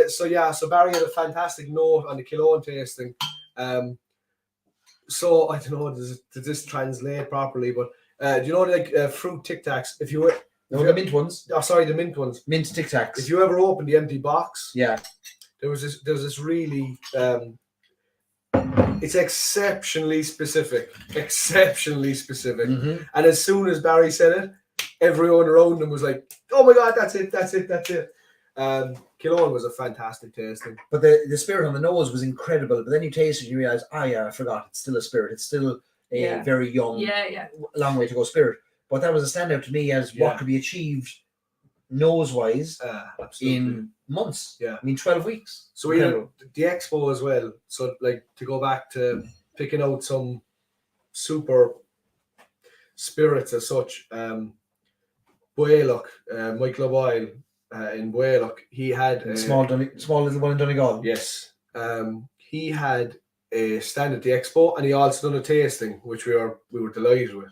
So Barry had a fantastic note on the Killowen tasting. So I don't know, does this translate properly? But do you know, like fruit Tic Tacs? If you were, No, the mint ones. oh, sorry, the mint ones. Mint Tic Tacs. If you ever opened the empty box, Yeah. there was this really. It's exceptionally specific. Mhm. And as soon as Barry said it, everyone around him was like, "Oh my God, that's it. Killowen was a fantastic tasting. But the spirit on the nose was incredible. But then you taste it and you realize, I forgot. It's still a spirit. It's still a very young, Yeah. long way to go spirit. But that was a standout to me as what could be achieved nose-wise Absolutely. in months. Yeah. I mean, 12 weeks. So we had the expo as well. So like to go back to picking out some super spirits as such. Boylock, Michael O'Boyle in Boylock, he had small little one in Donegal. Yes. He had a stand at the expo, and he also done a tasting, which we were delighted with.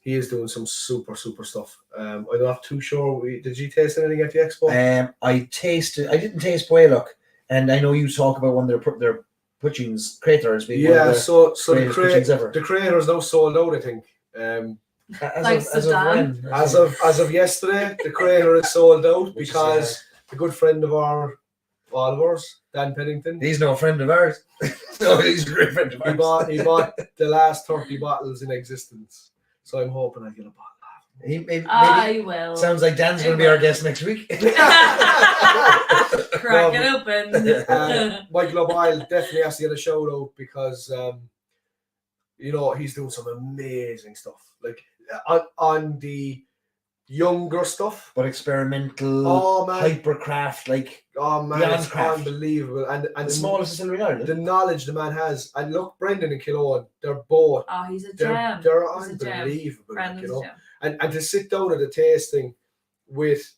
He is doing some super stuff. I'm not too sure. Did you taste anything at the expo? I didn't taste Boylock, and I know you talk about one of their Putchings Crater as being one of the so greatest Putchings ever. the Crater is now sold out, I think. As of yesterday, the Crater is sold out because a good friend of all of ours, Dan Pennington. He's no friend of ours. No, he's a great friend of ours. He bought the last 30 bottles in existence. So I'm hoping I get a bottle. I will. Sounds like Dan's going to be our guest next week. Crack it open. Michael O'Boyle definitely has to get a shout out because he's doing some amazing stuff. Like on the younger stuff, but experimental, hypercraft, it's unbelievable. And the smallest distillery in Ireland. The knowledge the man has, and look, Brendan and Killowen, they're both. Oh, he's a gem. They're unbelievable. Brendan's a gem. And to sit down at a tasting with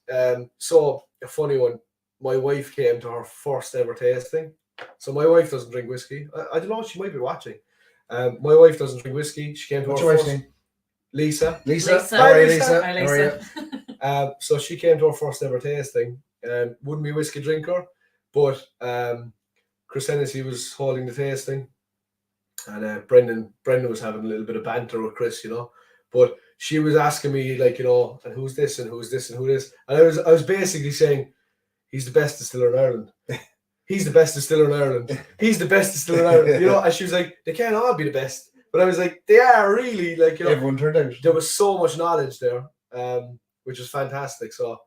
so a funny one. My wife came to her first ever tasting. So my wife doesn't drink whiskey. I don't know, she might be watching. My wife doesn't drink whiskey. She came to What's her your first. wife's name? Lisa. How are you, Lisa? Hi, How are you? So she came to her first ever tasting. Wouldn't be a whiskey drinker, but Chris Hennessy was holding the tasting, and Brendan was having a little bit of banter with Chris, But she was asking me and who's this and who's this and who this, and I was basically saying, he's the best distiller in Ireland. He's the best distiller in Ireland. He's the best distiller in Ireland. And she was like, they can't all be the best. But I was like, they are really like, you know, Everyone turned out. there was so much knowledge there, which was fantastic. So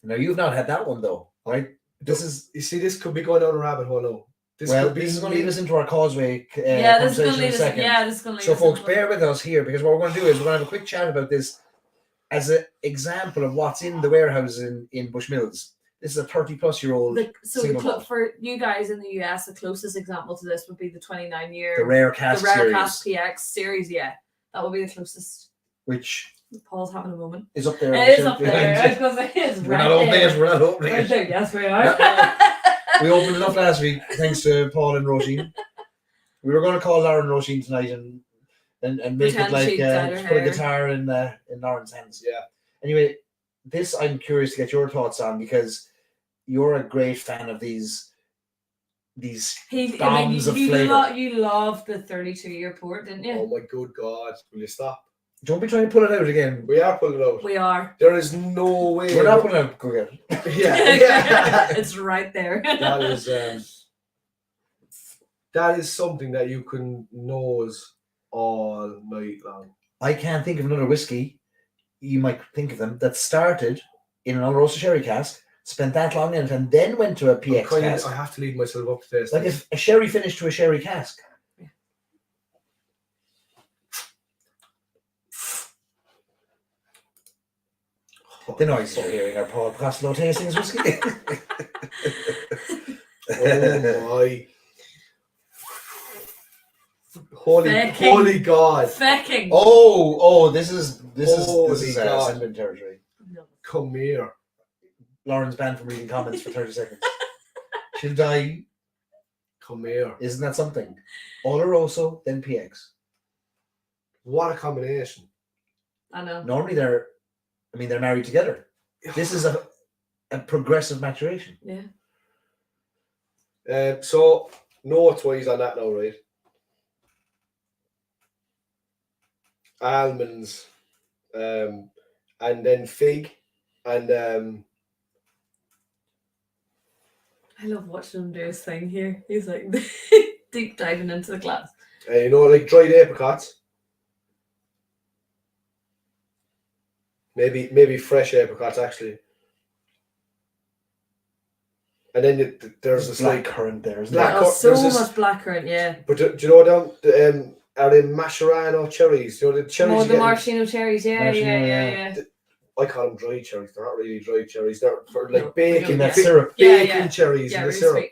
Now you've not had that one though, right? you see, this could be going down a rabbit hole now. This This is going to lead us into our Causeway Yeah, this is conversation going to in lead a us. second. Yeah, this is going to lead So, us. folks, into bear with us here because what we're going to do is we're going to have a quick chat about this as an example of what's in the warehouse in Bushmills. This is a 30-plus-year-old single malt. For you guys in the US, the closest example to this would be the 29-year, The Rare Cask series, Cask PX series. Yeah, that would be the closest. which Paul's having a moment. is up there. It is up there. I was going to say it's We're right not opening there. it. We're not opening Right it. there. Yes, we are. We opened it up last week thanks to Paul and Roisin. We were going to call Lauren Roisin tonight and make Pretend it like she'd dyed her just put a hair. guitar in Lauren's hands. Yeah. Anyway, this I'm curious to get your thoughts on because you're a great fan of these bombs of flavour. You loved the 32-year port, didn't you? Oh my good God! Will you stop? Don't be trying to pull it out again. We are pulling it out. We are. There is no way. We're not pulling it out. Go again. Yeah. It's right there. That is something that you can nose all night long. I can't think of another whiskey. You might think of them that started in an unroasted sherry cask, spent that long in it, and then went to a PX cask. I have to lead myself up to this. Like if a sherry finished to a sherry cask. The noise you're hearing are Paul Costello tasting his whiskey. Oh my! Holy Fecking. God! Fecking. Oh, this is Holy God. Cinnamon territory. No. Come here! Lauren's banned from reading comments for 30 seconds. She'll die. Come here! Isn't that something? Oloroso, then PX. What a combination! I know. Normally they're married together. This is a progressive maturation. Yeah. So notes wise on that now, right? Almonds, and then fig, and I love watching him do his thing here. He's like deep diving into the glass. you know, like dried apricots. Maybe fresh apricots actually. And then there's this black like currant there, isn't black there? Oh, so there's this- much blackcurrant, yeah. But do you know down are they Mascherano cherries? You know the cherries. Oh, you the get in- maraschino cherries, yeah. I call them dried cherries. They're not really dried cherries. They're for No, like bacon, yeah. That syrup. bacon cherries Yeah, in the really syrup, sweet.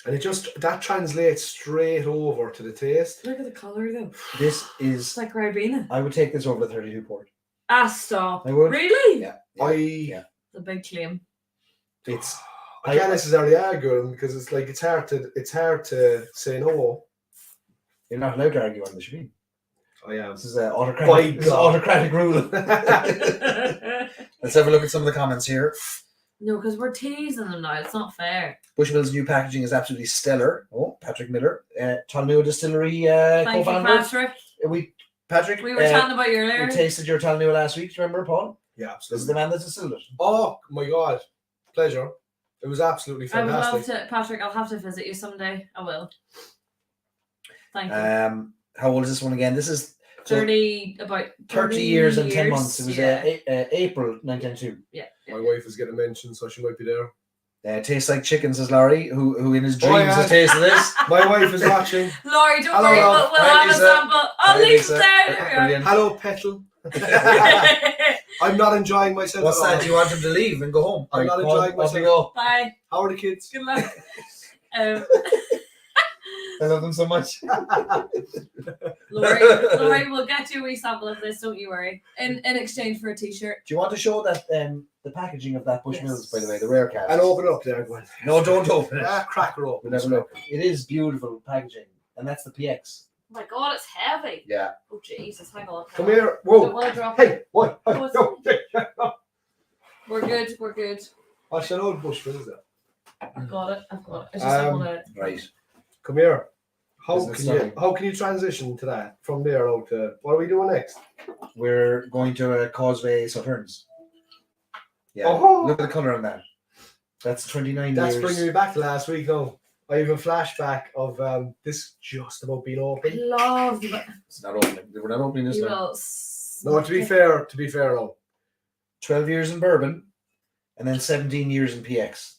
and it just that translates straight over to the taste. Look at the colour though. This is. It's like Ribena. I would take this over the 32 port. Ah, stop. I would. Really? Yeah. I The big claim. It's. I can't necessarily argue them because it's like it's hard to say no. You're not allowed to argue on the shebeen. I am. This is an autocratic. This is an God. autocratic rule. Let's have a look at some of the comments here. No, because we're teasing them now. It's not fair. Bushmills' new packaging is absolutely stellar. Oh, Patrick Miller, Talnua Distillery Thank you, co-founder. Patrick. Patrick, We were chatting about you earlier. we tasted your Talnua last week. Do you remember, Paul? Yeah, This is absolutely. the man that distilled it. Oh my God, pleasure. It was absolutely I would love fantastic. to, Patrick. I'll have to visit you someday. I will. Thank you. How old is this one again? This is so 30 years and 10 months. It was April 1992. Yeah. My wife is getting mentioned, so she might be there. Tastes like chicken, says Laurie, who in his dreams yeah. has tasted this. My wife is watching. Laurie, don't Hello, worry. Love. We'll Hi, have Lisa. a sample. Oh, Hi, Lisa's Lisa. there. There we are. Brilliant. Hello, Petal. I'm not enjoying myself. What's at all. that? Do you want him to leave and go home? I'm not Paul, enjoying off you myself. go. Bye. How are the kids? Good luck. I love them so much. Laurie, we'll get you a wee sample of this. Don't you worry. In exchange for a t-shirt. Do you want to show that the packaging of that Bushmills, Yes. by the way, the rare cast? And open up there, Gwen. No, don't open it. Crack her open. We'll have a look. It is beautiful packaging, and that's the PX. Oh my God, it's heavy. Yeah. Oh Jesus, hang on. Come here. Don't Whoa. want to drop Hey, it. what? What's- No. We're good. We're good. What's an old Bushmills there? I've got it. I just don't want to. Right. Come here. Isn't it How can you transition to that from there out to what are we doing next? We're going to Causeway Sauternes. Yeah. Oh. Look at the colour on that. That's 29 That's years. bringing me back to last week now. I have a flashback of this just about being I open. love the. It's not opening. We're not opening this You now. will. No, to be fair, no. 12 years in bourbon, and then 17 years in PX.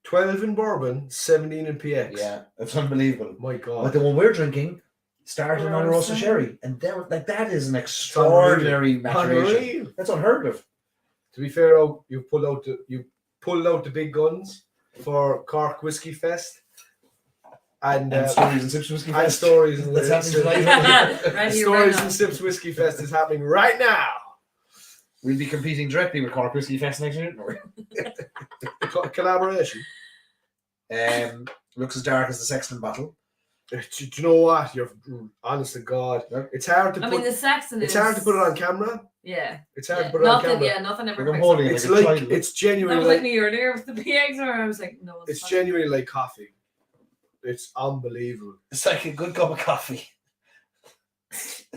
12 in bourbon, 17 in PX. Yeah, that's unbelievable. My But God. the one we're drinking started We're on a roast of on sherry, and that is an extraordinary maturation. Unreal. That's unheard of. To be fair, though, you pulled out the big guns for Cork Whiskey Fest. And Stories and Sips Whiskey and Fest. stories and That's happening tonight. Right here, Stories right and Sips Whiskey Fest is happening right now. We'll be competing directly with Cork Whiskey Fest next year. Collaboration. Looks as dark as the Sexton bottle. Do you know what? You're honest to God. It's hard to I put. mean, the Sexton It's is. hard to put it on camera. Yeah. It's hard Yeah. to put it on Nothing. camera. Yeah. Nothing ever. Like I'm picks holding up. it. It's like a like child. it's That genuinely was like like me earlier with the PX, where I was like, no. it's fine. genuinely like coffee. It's unbelievable. It's like a good cup of coffee.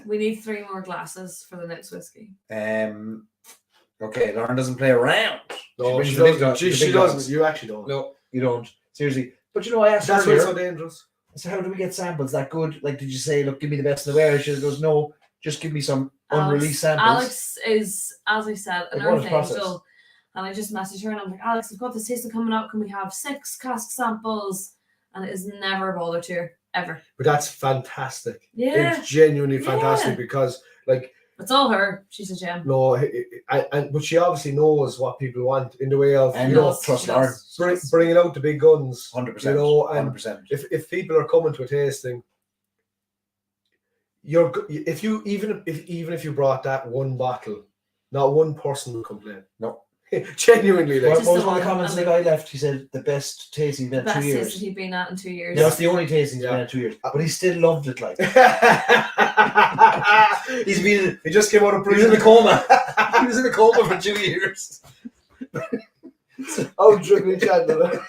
We need 3 more glasses for the next whiskey. Okay, Lauren doesn't play around. No, brings she the big doesn't. guns- the She big doesn't. guns. You actually don't. No, you don't. Seriously. But you know, I asked That's her why it's earlier, so dangerous. so how do we get samples that good? Like, did you say, look, give me the best in the wares? She goes, no, just give me some unreleased samples. Alex is, as I said, an Like, what is earth process? angel. And I just messaged her and I'm like, Alex, I've got this tasting coming up. Can we have 6 cask samples? And it is never bothered to her, ever. But that's fantastic. Yeah. It's genuinely Yeah. fantastic because, like, It's all her. She's a gem. no, but she obviously knows what people want in the way of And you know Knows, trust she Lauren. knows. bringing out the big guns. 100%. You know, and 100%. if people are coming to a tasting, if you brought that one bottle, not one person will complain. No. Genuinely, like, What Just was the one of the one, comments and the guy left? He said the best tasting been Best 2 years. tasting he'd been at in 2 years. That's the only tasting he's Yeah. been at 2 years. But he still loved it. Like he's been. He just came out of he was in prison. a coma. He was in a coma for 2 years. Oh, dribbling Chandler.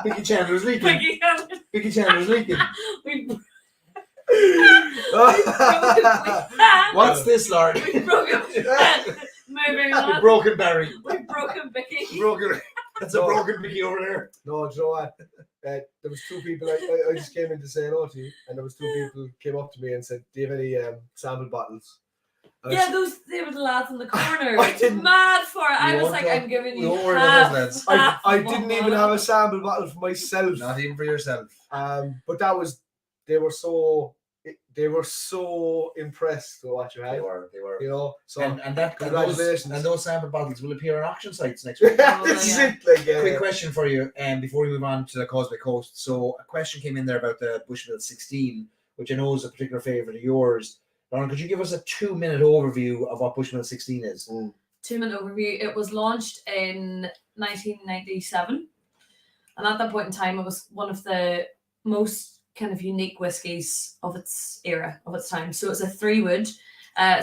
Vicky Chandler's leaking. Vicky Chandler. Vicky Chandler's leaking. We What's this, Lauren? we broke him. Moving The on. broken Barry. We've broken Vicky. Broken. That's a broken Vicky over there. No, do you know what? There was 2 people. I just came in to say hello to you, and there was 2 people came up to me and said, "Do you have any sample bottles?" And I Yeah, s- they were the lads in the corner. I didn't- Mad for it. I You was won't like, talk- I'm giving we you won't worry half. about those lads. half I of didn't one even have a bottle. sample bottle for myself. Not even for yourself. But that was they were so impressed with what you They had. were. They were. You know, so And that congratulations. and those sample bottles will appear on auction sites next week. this is yeah. it. Like, Quick question for you, before we move on to the Causeway Coast. So a question came in there about the Bushmills 16, which I know is a particular favourite of yours. Lauren, could you give us a 2-minute overview of what Bushmills 16 is? 2-minute overview. It was launched in 1997, and at that point in time, it was one of the most kind of unique whiskies of its era, of its time. So it's a 3-wood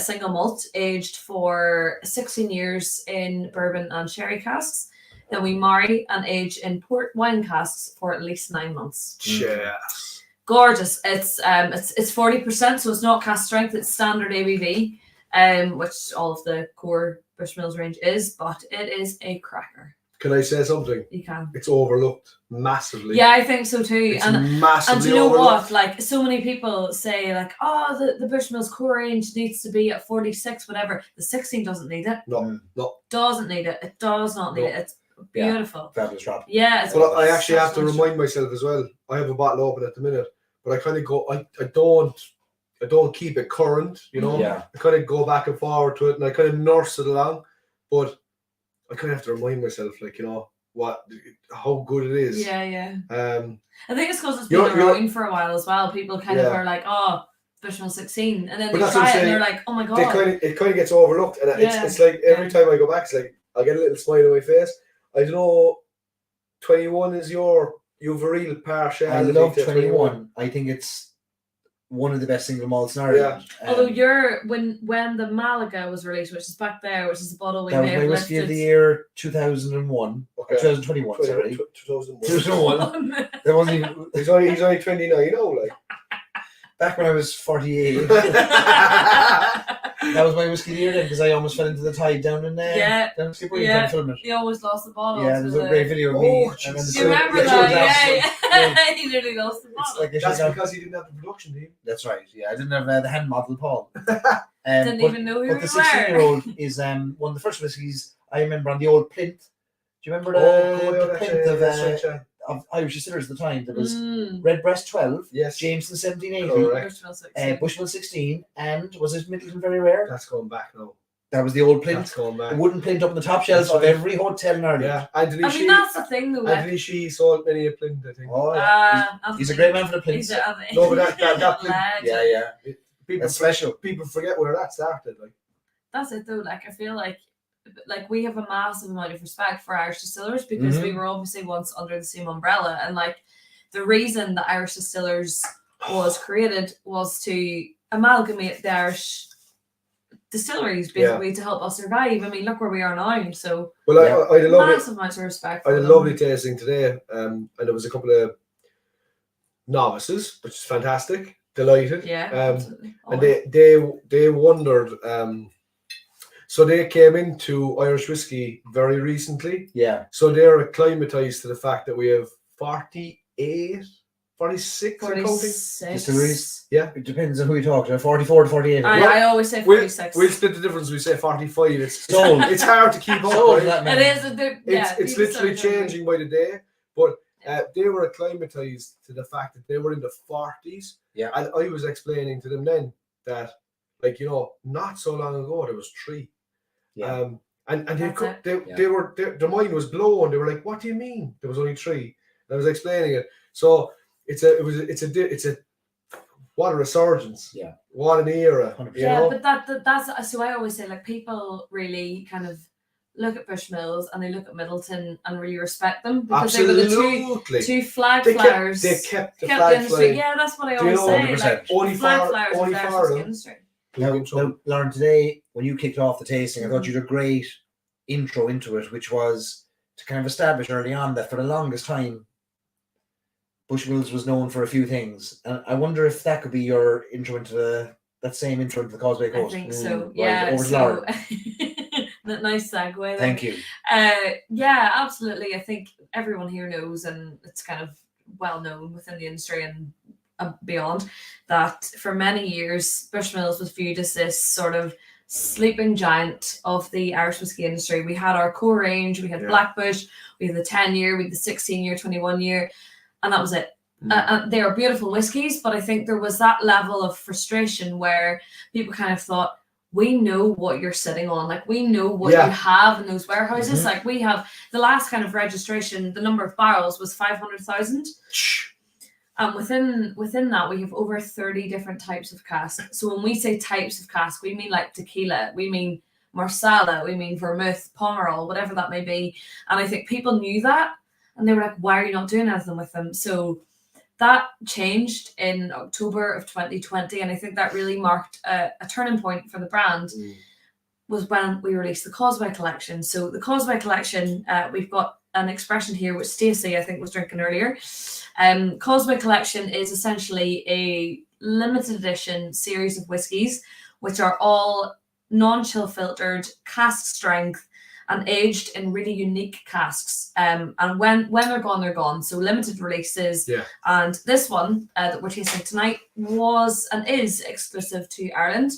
single malt aged for 16 years in bourbon and sherry casks. Then we marry and age in port wine casks for at least 9 months. Yes. Gorgeous. It's 40%, so it's not cask strength. It's standard ABV, which all of the core Bushmills range is, but it is a cracker. Can I say something? You can. It's overlooked massively. Yeah, I think so too. It's And massively do you know overlooked. what? Like, so many people say, like, oh, the Bushmills core range needs to be at 46, whatever. The 16 doesn't need it. No. Doesn't need it. It does not need No. it. It's Yeah. beautiful. Fabulous drop. Yeah. It's But I actually have to such- remind myself as well. I have a bottle open at the minute, but I kind of go. I don't keep it current. You know. Yeah. I kind of go back and forward to it, and I kind of nurse it along. But I kind of have to remind myself, like, you know, how good it is. Yeah, yeah. Um. I think it's because it's been You're- around for a while as well. People kind of Yeah. are like, oh, Bushmills 16. And then But they that's what try I'm it and saying. they're like, oh my God. It kind of gets overlooked, and Yeah. it's like every Yeah. time I go back, it's like I get a little smile on my face. I don't know. 21 is you've a real partiality. I love to 21. I think it's one of the best single malts in Ireland. Although when the Malaga was released, which is back there, which is the bottle we that was may my have whiskey of lifted. the year 2001. Okay. Or 2021, sorry. 2001. 2001. That wasn't even He's only 29, you know, like. back when I was 48. That was my whiskey of the year then, because I almost fell into the tide down in Yeah. down in Skipway Yeah. and filmed it. He almost lost the bottle. Yeah, to there's a the- great video of Oh, me. jeez. And then the Do you remember Yeah, that? yeah, Yeah. He nearly lost the It's bottle. like I That's should have. because he didn't have the production team. That's right. Yeah, I didn't have the hand model, Paul. Didn't even know who But we the 16-year-old is one of the first whiskies I remember on the old plinth. Do you remember the plinth of Irish distillers at the time? There was Redbreast 12, Yes. Jameson 1780, Correct. Bushmills 16, and was it Middleton Very Rare? That's going back now. That was the old That's plinth. going The back. wooden plinth up on the top shelves of every hotel in Ireland. Yeah. Anthony I mean, Shee. that's the thing, though. Anthony Shee sold many a plinth, I think. Oh, yeah. He's a great man for the plinth. No, but that plinth. Yeah, yeah. People, That's special. people forget where that started. Like, That's it, though. Like, I feel like we have a massive amount of respect for Irish distillers because we were obviously once under the same umbrella, and like the reason that Irish Distillers was created was to amalgamate the Irish distilleries basically to help us survive. I mean, look where we are now. So well, I had a lovely, massive amount of respect. I For had a them. lovely tasting today, and there was a couple of novices, which is fantastic. Delighted. Yeah, absolutely. And they wondered. So they came into Irish whiskey very recently. Yeah. So they're acclimatized to the fact that we have 46 I'm counting. 46. Distilleries. Yeah. It depends on who you talk to. 44 to 48. I always say 46. We'll split the difference. We say 45. It's Sold. it's hard to keep up. Sold Right? that man. It is. It's literally changing by the day. But they were acclimatized to the fact that they were in the 40s. Yeah. And I was explaining to them then that, like, not so long ago there was 3. Yeah. And That's they were their mind was blown. They were like, "What do you mean? There was only 3?" And I was explaining it. So it's a what a resurgence. Yeah. What an era. 100%. You know? but that's so I always say, like, people really kind of look at Bushmills and they look at Middleton and really respect them because they were the two flag flyers. They kept the kept flag the industry. flying. Yeah, that's what I Do you always know, say. 100%. Like, Only flag for- flyers only of the for Irish them. industry. Now, Lauren, today, when you kicked off the tasting, I thought you did a great intro into it, which was to kind of establish early on that for the longest time, Bushmills was known for a few things. And I wonder if that could be your intro into that same intro into the Causeway I Coast. think so. Right, Yeah. over to So Lauren. that nice segue. There. Thank you. Yeah, absolutely. I think everyone here knows, and it's kind of well known within the industry and beyond, that for many years Bushmills was viewed as this sort of sleeping giant of the Irish whiskey industry. We had our core range, we had Blackbush, we had the 10-year, we had the 16-year, 21-year, and that was it. They are beautiful whiskies, but I think there was that level of frustration where people kind of thought, we know what you're sitting on, like we know what you have in those warehouses. Like we have the last kind of registration, the number of barrels was 500,000. And within that, we have over 30 different types of cask. So when we say types of cask, we mean like tequila, we mean marsala, we mean vermouth, pomerol, whatever that may be. And I think people knew that, and they were like, why are you not doing anything with them? So that changed in October of 2020, and I think that really marked a turning point for the brand. Was when we released the Causeway collection. So the Causeway collection, we've got an expression here which Stacey, I think, was drinking earlier. Causeway collection is essentially a limited edition series of whiskies, which are all non-chill filtered, cask strength, and aged in really unique casks. And when they're gone, they're gone. So limited releases. Yeah. And this one that we're tasting tonight was and is exclusive to Ireland.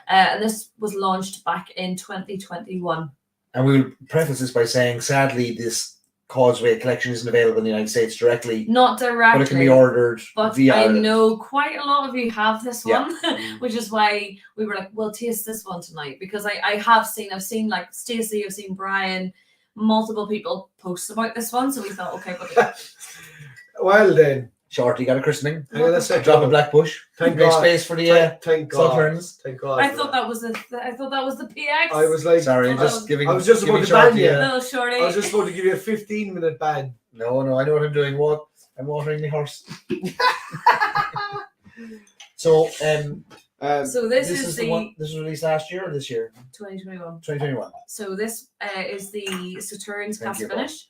And this was launched back in 2021. And we will preface this by saying, sadly, this Causeway collection isn't available in the United States directly. Not directly. But it can be ordered But via I Ireland. know quite a lot of you have this Yeah. one, which is why we were like, we'll taste this one tonight. Because I've seen like Stacey, I've seen Brian, multiple people post about this one. So we thought, okay, but Well then, Shorty got a christening. hang on a A second. drop of Blackbush. Thank Make God. space for the Thank God. Sauternes. Thank God. I for thought that was the PX. I was like, Sorry, I just was- giving. I was just giving about to ban Shorty you. a- Little shorty. I was just about to give you a 15-minute ban. No, I know what I'm doing. What? I'm watering the horse. So, So this is the the one. This was released last year or this year? 2021. 2021. So this is the Sauternes Thank cask you, finish.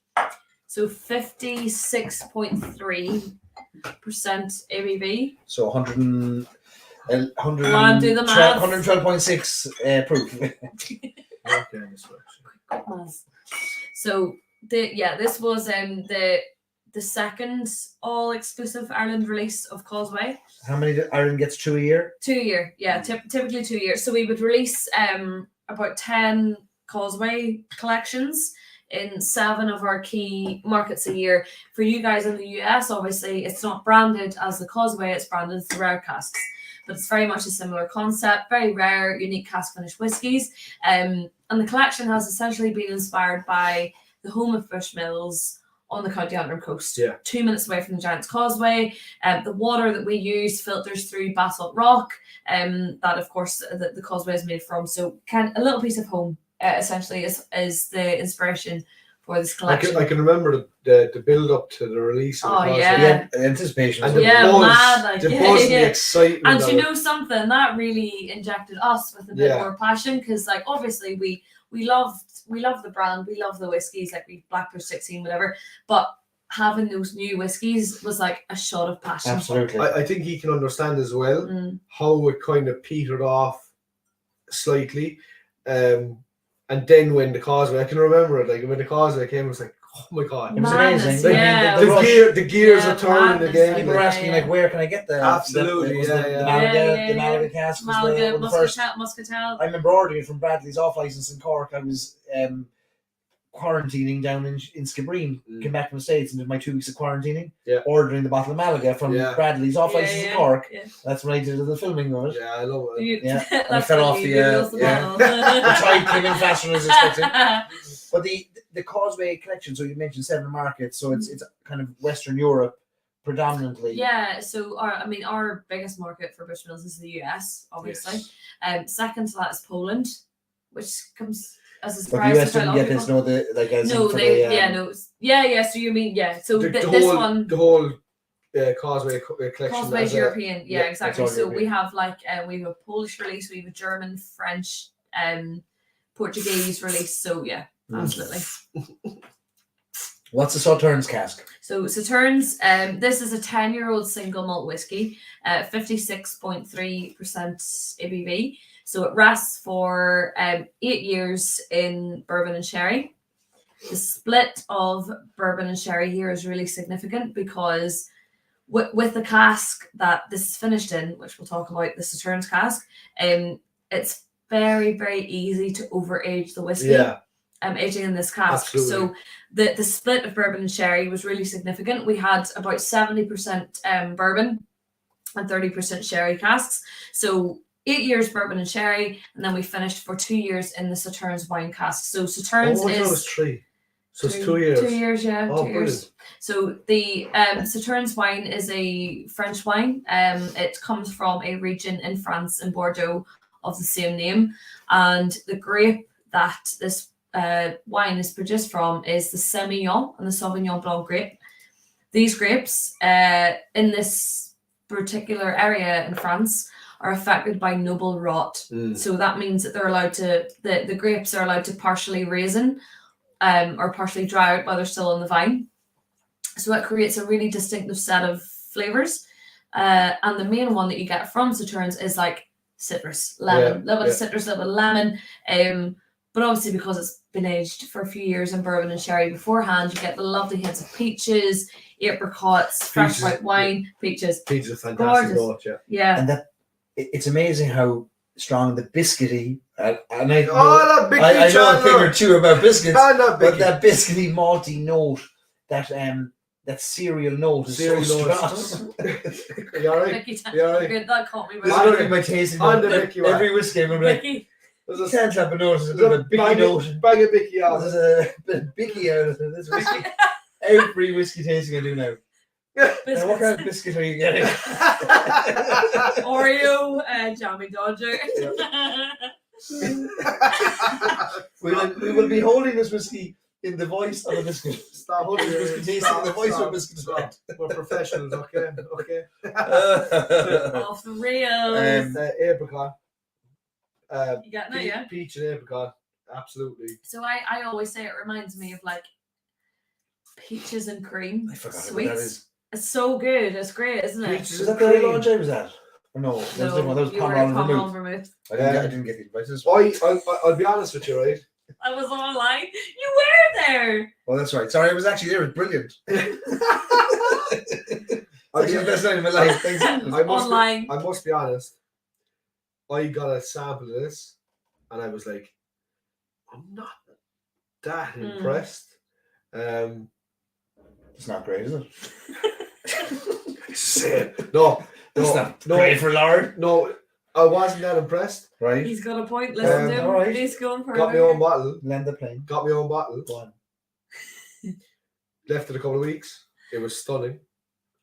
So 56.3% ABV. So 100. 100, Come on, do the maths. 112.6 proof. So this was the second all exclusive Ireland release of Causeway. How many Ireland gets 2 a year? 2 a year, yeah, typically 2 years. So we would release about 10 Causeway collections in 7 of our key markets a year. For you guys in the US, obviously, it's not branded as the Causeway, it's branded as the rare casks. But it's very much a similar concept, very rare, unique cask finished whiskies. And the collection has essentially been inspired by the home of Bushmills on the County Antrim coast, 2 minutes away from the Giant's Causeway. The water that we use filters through basalt rock, that of course the Causeway is made from. So a little piece of home essentially is the inspiration for this collection. I can remember the build up to the release of the Causeway. Yeah. The anticipation. And as the well. buzz, the excitement. And of you it. know something that really injected us with a bit more passion, because like obviously we love the brand, we love the whiskies, like we Blackbush 16, whatever, but having those new whiskies was like a shot of passion. Absolutely. I think he can understand as well how it kind of petered off slightly. And then when the Causeway, I can remember it, like when the Causeway came, it was like, oh my God. It was Madness, amazing. yeah. The gears are turning madness, again. People were asking, like, where can I get the Absolutely, the Malaga cask was Malaga, the first. Muscatel. I remember ordering it from Bradley's off license in Cork. I was quarantining down in Skibbereen, came back from the States and did my 2 weeks of quarantining, ordering the bottle of Malaga from Bradley's off license in Cork. That's when I did the filming of it. Yeah, I love it. And I fell off the tide came in faster than I was expecting. But the Causeway collection, so you mentioned 7 markets, so it's kind of Western Europe predominantly. Yeah, so our biggest market for Bushmills is the US, obviously. Second to that is Poland, which comes as a surprise. But the US didn't get this, So you mean so the this whole, one, the whole Causeway collection. Causeway's European, exactly. So European. we have we have a Polish release, we have a German, French, Portuguese release. So absolutely. What's the Sauternes cask? So Sauternes, this is a 10-year-old single malt whiskey, 56.3% ABV. So it rests for 8 years in bourbon and sherry. The split of bourbon and sherry here is really significant because with the cask that this is finished in, which we'll talk about, the Sauternes cask, it's very, very easy to overage the whiskey. Yeah. Aging in this cask. Absolutely. So the split of bourbon and sherry was really significant. We had about 70% bourbon and 30% sherry casks. So 8 years bourbon and sherry, and then we finished for 2 years in the Sauternes wine cask. So Sauternes it was 3. So it's 2 years. 2 years, yeah. Oh, 2 years. So the Sauternes wine is a French wine. It comes from a region in France, in Bordeaux, of the same name. And the grape that this wine is produced from is the Semillon and the Sauvignon Blanc grape. These grapes in this particular area in France are affected by noble rot. So that means that they're allowed to, the grapes are allowed to partially raisin or partially dry out while they're still on the vine. So it creates a really distinctive set of flavors. And the main one that you get from Sauternes is like citrus, lemon, a little bit of citrus, a little bit of lemon. But obviously because it's been aged for a few years in bourbon and sherry beforehand, you get the lovely hints of peaches, apricots, fresh white wine, peaches. Peaches are fantastic. Gorgeous. Note, Yeah. And that it's amazing how strong the biscuity. And I that big I know a thing or two about biscuits, but that biscuity malty note, that cereal note is so strong. You all right? Mickey, You all right? good, that caught me. This is going to be my tasting On note. the Mickey Every whiskey I'm going to be like, Mickey. you can't have a note. There's a bit of a bicky note. Bang a Mickey out. There's a bit of bicky out of this whiskey. Every whiskey tasting I do now. Now, what kind of biscuit are you getting? Oreo, Jammy Dodger. We will be holding this whiskey in the voice of a biscuit. Stop holding This whiskey tasting in the voice of a biscuit. We're professionals, okay? Okay. Off the rails. Apricot. You got that, yeah? Peach and apricot. Absolutely. So I always say it reminds me of like peaches and cream. I forgot sweets. what that is. It's so good. It's great, isn't it? Peaches Is and that the cream. launch I was at? No, that was No, different. That was you were Pomerol at Pomerol Vermouth. Vermouth. I didn't get the invite. This one. I'll be honest with you, right? I was online. You were there. Oh, that's right. Sorry, I was actually there. It was brilliant. I'll It's be, actually the best night of my life. Thanks. Online. I must be honest. I got a sample of this, and I was like, I'm not that impressed. It's not great, is it? No, It's not great for Lauren. no, I wasn't that impressed. Right? He's got a point. Listen to him. all right. He's going for Got my own bottle. Land the plane. Got my own bottle. Go on. Left it a couple of weeks. It was stunning.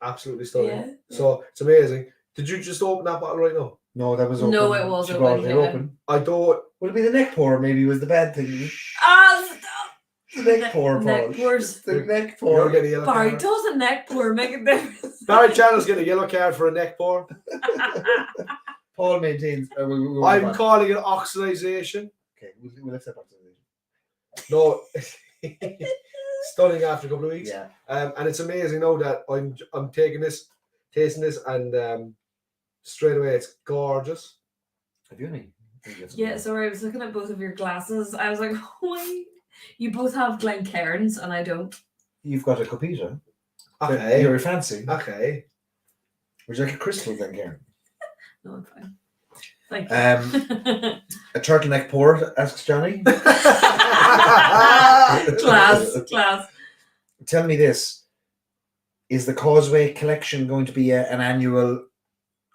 Absolutely stunning. Yeah. So it's amazing. Did you just open that bottle right now? No, that was open. No, it was She brought open, it yeah. open. I don't. Would it be the neck pour? Maybe was the bad thing. Ah, stop. The neck pour, Neck Paul. pours. The neck You're pour. getting a yellow Barry, card. does a neck pour make a difference? Barry Chandler's getting a yellow card for a neck pour. Paul maintains. We'll I'm move on. calling it oxidization. Okay, we'll accept oxidation. No, stunning after a couple of weeks. Yeah. And it's amazing now that I'm taking this, tasting this, and straight away it's gorgeous. Have you any? Yeah, sorry, I was looking at both of your glasses. I was like, why? You both have Glencairns and I don't. You've got a copita. Okay. You're fancy. Okay. Would you like a crystal then, Karen? No, I'm fine. Thank you. A turtleneck pour, asks Johnny. class. Tell me this. Is the Causeway collection going to be an annual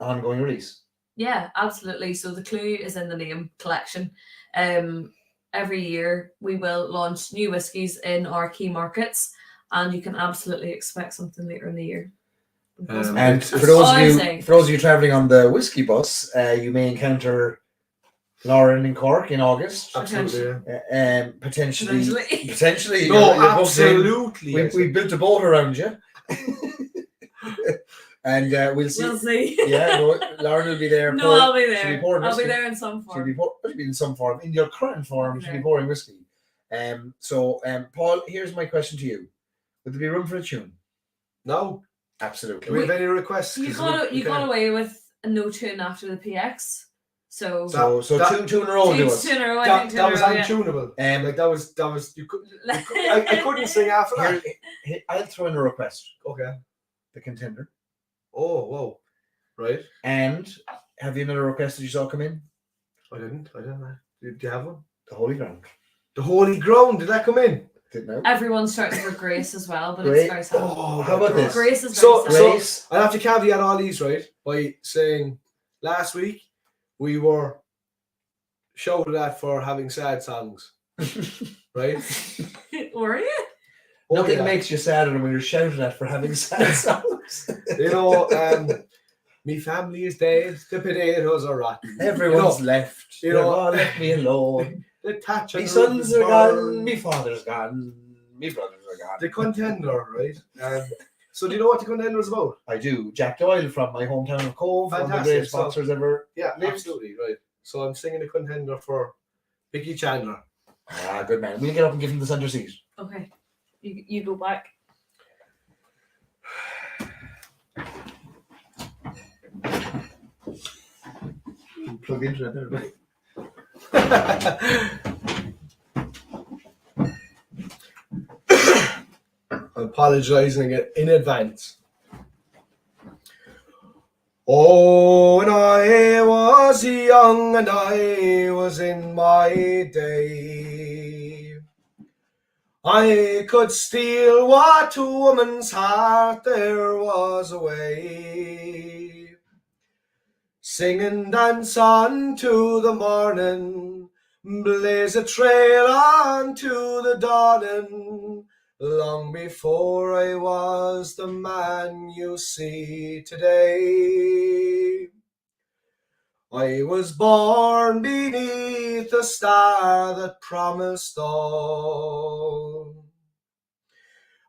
ongoing release? Yeah, absolutely. So the clue is in the name, collection. Every year we will launch new whiskies in our key markets, and you can absolutely expect something later in the year. And for It's those of amazing. you, for those of you traveling on the whiskey bus, you may encounter Lauren in Cork in August. Absolutely. Yeah. Potentially. Potentially. Potentially. No, you're booked in. absolutely. We built a boat around you. And we'll see. We'll see. Yeah, no, Lauren will be there. No, I'll be she'll there. be pouring I'll be whiskey. there in some She'll form. be in some form. In your current form, she'll be Okay. pouring whiskey. Paul, here's my question to you. Would there be room for a tune? No. Absolutely. Do we have any requests? You 'Cause we got can- away with a no tune after the PX. So So That- two in a row do two us. in a row, I That, think two that in was a row, yeah. untunable. Like That was you could. I couldn't sing after that. Here, I'll throw in a request. Okay. The Contender. Oh, whoa. Right. And have you another request that you saw come in? I didn't. Did you have one? The Holy Ground. The Holy Ground. Did that come in? Didn't know. Everyone's shouting for Grace as well, but Grace. it's very sad. Oh, How about this? Grace is So- very sad. Grace. I'll have to caveat all these, right, by saying last week we were shouted at for having sad songs, right? Were you? Oh, Nothing yeah. makes you sadder than when you're shouted at for having sad songs. You know, me family is dead, the potatoes are rotten. Everyone's left. you They've know- all left me alone. The thatch Me and sons roof are is gone. burned. Me father's gone. Me brothers are gone. The Contender, right? So do you know what the Contender is about? I do. Jack Doyle from my hometown of Cove, one of the Fantastic. greatest So- boxers ever. Yeah, Lived. absolutely, right. So I'm singing the Contender for Vicky Chandler. Ah, good man. We'll get up and give him the center seat. Okay. You go back. Plug the internet there, right? I'm apologising in advance. Oh, when I was young and I was in my day, I could steal what a woman's heart there was away. Sing and dance on to the morning, blaze a trail on to the dawning, long before I was the man you see today. I was born beneath a star that promised all.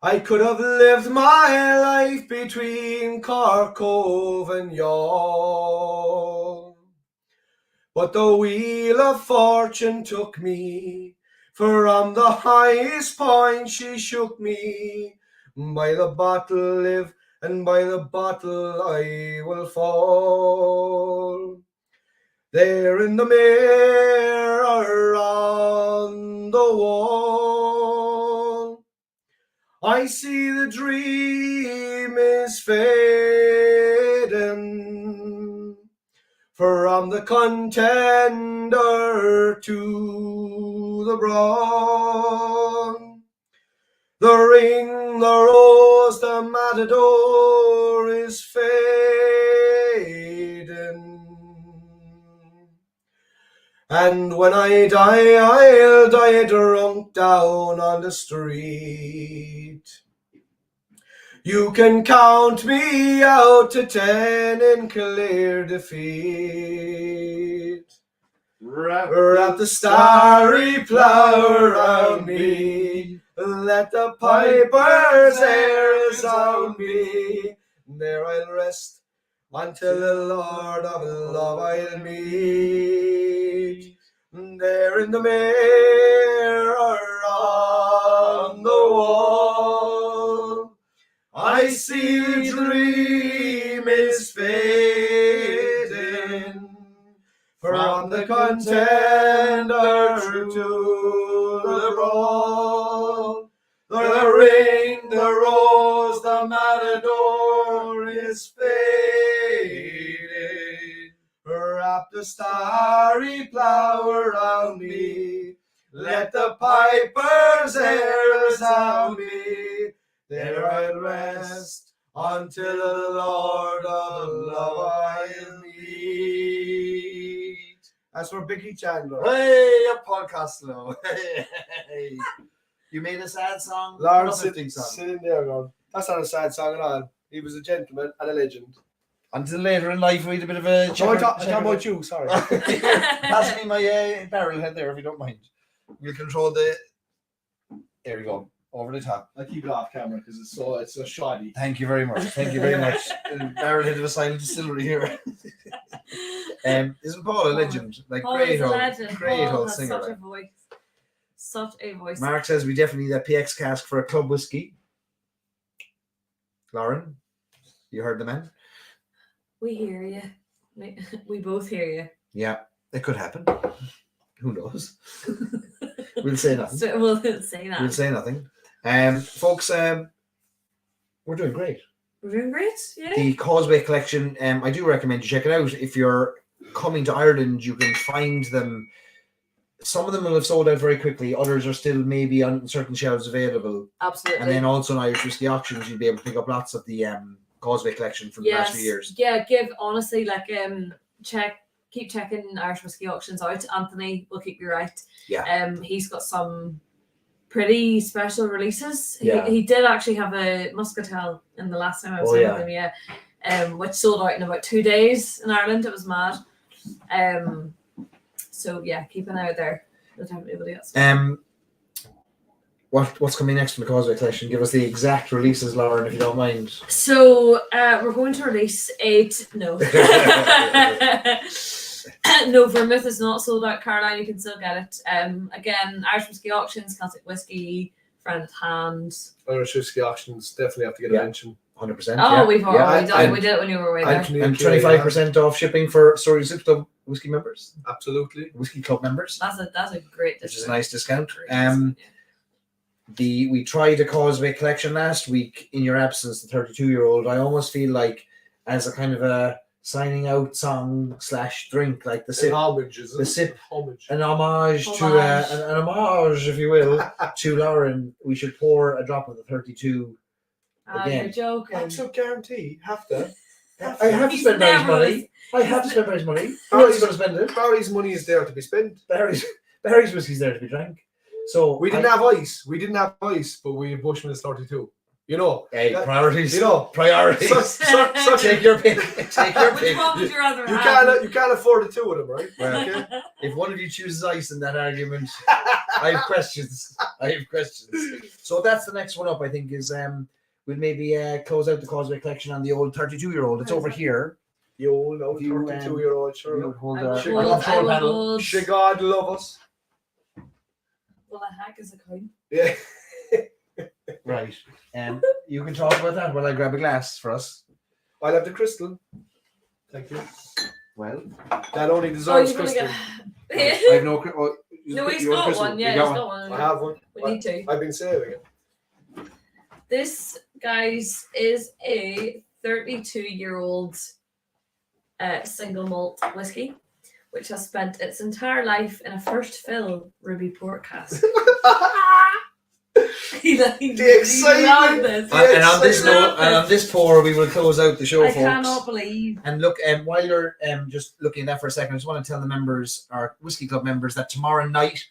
I could have lived my life between Cork Cove and Youghal, but the wheel of fortune took me. From the highest point she shook me, by the bottle live and by the bottle I will fall. There in the mirror on the wall, I see the dream is fading from the contender to the brawn. The ring, the rose, the matador is fading. And when I die, I'll die drunk down on the street. You can count me out to 10 in clear defeat. Wrap the starry plough around me. Let the piper's air sound me. There I'll rest until the Lord of love I'll meet. There in the mirror on the wall, I see the dream is fading from the contender to the brawl. The ring, the rose, the matador is fading. Wrap the starry plough around me. Let the piper's air sound me. There I'll rest until the Lord of love I'll meet. That's for Vicky Chandler. Hey, a podcast now. Hey. You made a sad song? Lauren, Uplifting song. sitting there going, that's not a sad song at all. He was a gentleman and a legend. Until later in life, we had a bit of a... I'm talking about you, sorry. Pass me my barrel head there, if you don't mind. We'll control the... There we go. Over the top. I keep it off camera because it's so shoddy. Thank you very much. Thank you very much. Barrel head of a silent distillery here. Isn't Paul a legend? Like Paul great is a old, legend. great Paul old has singer. such a Like. voice. Such a voice. Mark says we definitely need a PX cask for a club whiskey. Lauren, you heard the man? We hear you. We both hear you. Yeah, it could happen. Who knows? We'll say nothing. So we'll say that. We'll say nothing. Folks, we're doing great. We're doing great. Yeah. The Causeway collection, I do recommend you check it out. If you're coming to Ireland, you can find them. Some of them will have sold out very quickly. Others are still maybe on certain shelves available. Absolutely. And then also in Irish Whiskey Auctions, you'll be able to pick up lots of the Causeway collection from the last few years. Yeah, honestly, keep checking Irish Whiskey Auctions out. Anthony will keep you right. Yeah. He's got some pretty special releases. Yeah. He did actually have a Muscatel in the last time I was with him, which sold out in about 2 days in Ireland. It was mad. So yeah, keep an eye out there. What's coming next from the Causeway collection? Give us the exact releases, Lauren, if you don't mind. So we're going to release 8. No. No, Vermouth is not sold out. Caroline, you can still get it. Again, Irish Whiskey Auctions, Celtic Whiskey, Friend at Hand. Irish Whiskey Auctions definitely have to get a mention. 100%. Oh, we've already done it. and- We did it when you were away there. And 25% off shipping for Story Soup Club whiskey members, Absolutely. whiskey club members, That's a great which is a discount. nice discount. Great discount, yeah. We tried a Causeway collection last week in your absence, the 32-year-old. I almost feel like as a kind of a signing out song / drink, like the sip, Homage, is it? the sip, Homage. an homage to Homage. an homage, if you will, to Lauren. We should pour a drop of the 32. Ah, Again. you're joking. Absolute guarantee. Have to. I have to He's spend Barry's never- money. I have to spend Barry's money. Who else is going to spend it? Barry's money is there to be spent. Barry's whiskey's there to be drank. So We didn't have ice. We didn't have ice, but we had Bushmills 32. You know. Hey, that- priorities. You know. Priorities. Take your pick. Take your Which pick. one would you rather You have? can't afford the two of them, right? Well, Okay. if one of you chooses ice in that argument, I have questions. So that's the next one up, I think, is we'll maybe close out the Causeway collection on the old 32-year-old. It's over here. The old If you, 32-year-old, You sure. would hold I will the Sugar. hold- control I panel. will hold- She God love us. Well, a hack is a coin. Yeah. Right. You can talk about that while I grab a glass for us. I'll have the crystal. Thank you. Well, That only Oh, deserves you're gonna crystal. get. I have no. No, he's you want got crystal? one. You Yeah, got he's one? got one. I have one. We need to. I've been saving it. This, guys, is a 32-year-old single malt whiskey, which has spent its entire life in a first fill ruby port cask. The excitement. This. And on this Love note, and on this pour, we will close out the show, I folks. cannot believe. And look, while you're just looking at that for a second, I just want to tell the members, our Whiskey Club members, that tomorrow night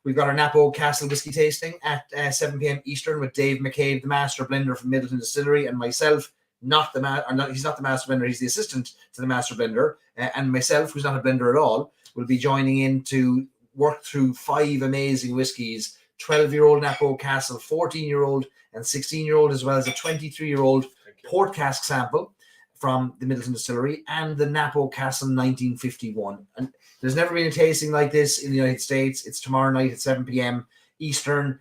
we've got our Napo Castle whiskey tasting at 7 p.m. Eastern with Dave McCabe, the master blender from Middleton Distillery, and myself. He's not the master blender; he's the assistant to the master blender, and myself, who's not a blender at all, will be joining in to work through 5 amazing whiskies: 12-year-old Napo Castle, 14-year-old, and 16-year-old, as well as a 23-year-old port cask sample from the Middleton Distillery and the Napo Castle 1951. And there's never been a tasting like this in the United States. It's tomorrow night at 7 p.m. Eastern.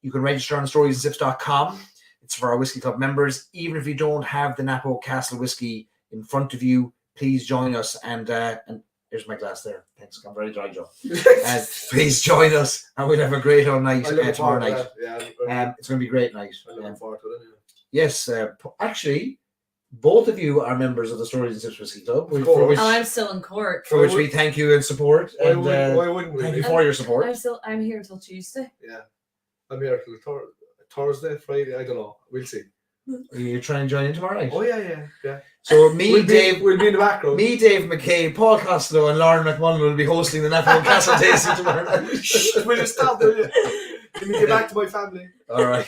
You can register on storieandsips.com. It's for our Whiskey Club members. Even if you don't have the Napo Castle whiskey in front of you, please join us. And here's my glass there. Thanks. I'm very dry, Joe. Please join us, and we'll have a great old night tomorrow night. It's going to be a great night. I'm looking forward to it. Anyway. Yes, actually, both of you are members of the Stories and Sips Whiskey Club, And I'm still in Cork. for which we thank you and support. Why And wouldn't we? thank you for your support. I'm here until Tuesday. Yeah. I'm here till Thursday, Friday. I don't know. We'll see. Are you trying to join in tomorrow night? Oh yeah. So me, We'll Dave, be in the background. me, Dave McKay, Paul Costello, and Lauren McMullan will be hosting the Napo Castle tasting tomorrow night. Will you stop? Will you? Let me get back to my family. All right.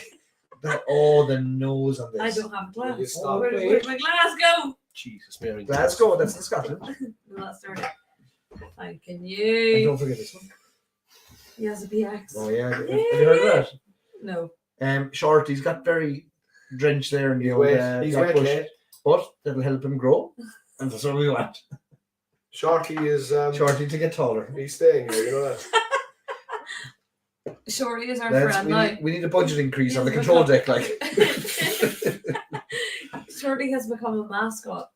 The nose on this. I don't have a glass. Will you stop? Where'd my glass go? Jesus, Mary. Glasgow, that's in Scotland. No, that's dirty. Thanking And you. don't forget this one. He has a BX. Oh yeah, have you heard of No. that? Shorty's got very drenched there in the He's old wet. He's black wet, bush. mate. But that'll help him grow, and that's what we want. Sharky is Shorty to get taller. he's staying here, you know that. Shorty is our Lads, friend we, now. need, we need a budget increase on the Yes, control we're deck, like. Shorty has become a mascot.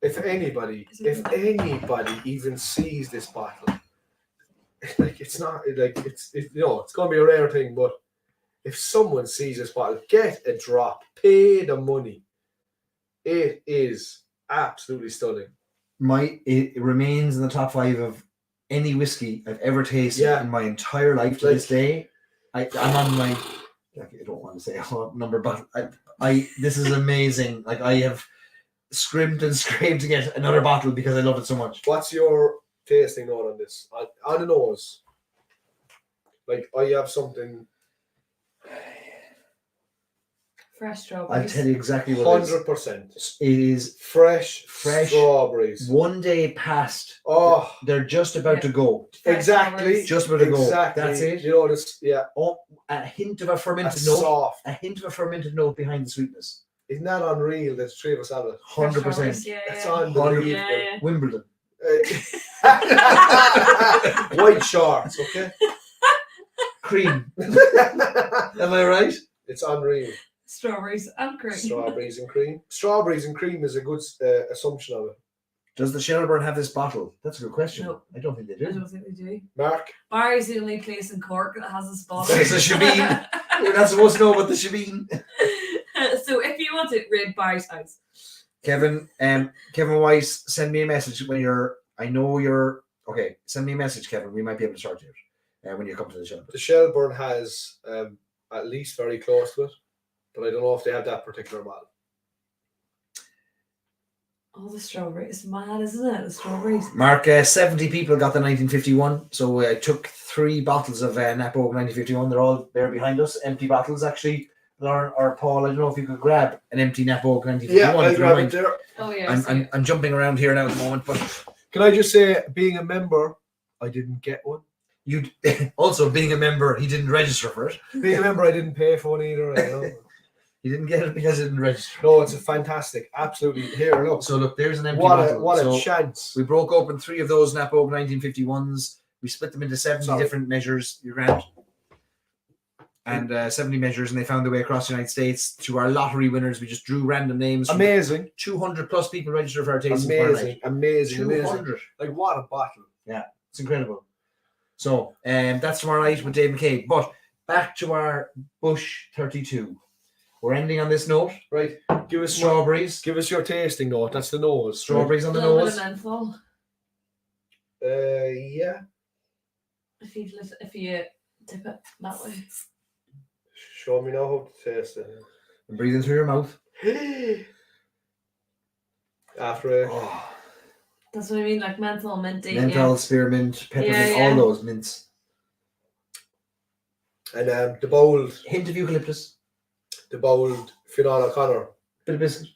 If anybody even sees this bottle, like it's not like it's gonna be a rare thing, but if someone sees this bottle, get a drop, pay the money. It is absolutely stunning. It remains in the top 5 of any whiskey I've ever tasted in my entire life to this day. I'm on my, I don't want to say what number, but this is amazing. Like, I have scrimped and scraped to get another bottle because I love it so much. What's your tasting note on this? On the nose, like I have something. Fresh strawberries. I'll tell you exactly what it is. 100%. It is Fresh – strawberries. one day past. Oh, They're just about to go. Fresh exactly. strawberries. Just about to go. Exactly. That's it. You know this, yeah. Oh, a hint of a A fermented note. soft. A hint of a fermented note behind the sweetness. Isn't that unreal that the three of us have it? 100%. Yeah, That's yeah. unbelievable. Yeah. Wimbledon. White shorts, okay? Cream. Am I right? It's unreal. Strawberries and cream. Strawberries and cream. Strawberries and cream is a good assumption of it. Does the Shelburne have this bottle? That's a good question. No. I don't think they I do. don't think they do. Mark? Barry's the only place in Cork that has a spot. There's a shebeen. We're not supposed to know about the shebeen. So if you want it, raid Barry's house. Kevin Weiss, send me a message when you're. I know you're. Okay, send me a message, Kevin. We might be able to sort you out when you come to the Shelburne. The Shelburne has at least very close to it, but I don't know if they have that particular model. Oh, the strawberries. It's mad, isn't it? The strawberries. Mark, 70 people got the 1951, so I took 3 bottles of Napo 1951. They're all there behind us, empty bottles actually. Lauren or Paul, I don't know if you could grab an empty Napo 1951. Yeah, I'll if you grab don't it there. Oh, yeah. I'm jumping around here now at the moment, but Can I just say, being a member, I didn't get one. you also being a member, he didn't register for it. Being a member, I didn't pay for one either. You know? He didn't get it because he didn't register. No, it's a fantastic, absolutely. Here, look. So look, there's an empty What bottle. a So chance. we broke open 3 of those Napo 1951s. We split them into 70 Sorry. different measures. You're grand. and 70 measures, and they found their way across the United States. To our lottery winners, we just drew random names. Amazing. 200 plus people registered for our tasting tomorrow night. Amazing. 200. Like, what a battle. Yeah, it's incredible. So, that's tomorrow night with Dave McCabe. But back to our Bush 32. We're ending on this note. Right. Give us Strawberries. Give us your tasting note. That's the nose. Strawberries on A the little nose. bit of menthol. Yeah. If you dip it that way. Show me now how to taste it. And breathing through your mouth. After a... Oh. That's what I mean, like menthol, minty. Menthol, spearmint, peppermint, Yeah. all those mints. And the bold Hint of eucalyptus. Fionn O'Connor. Bit of biscuit.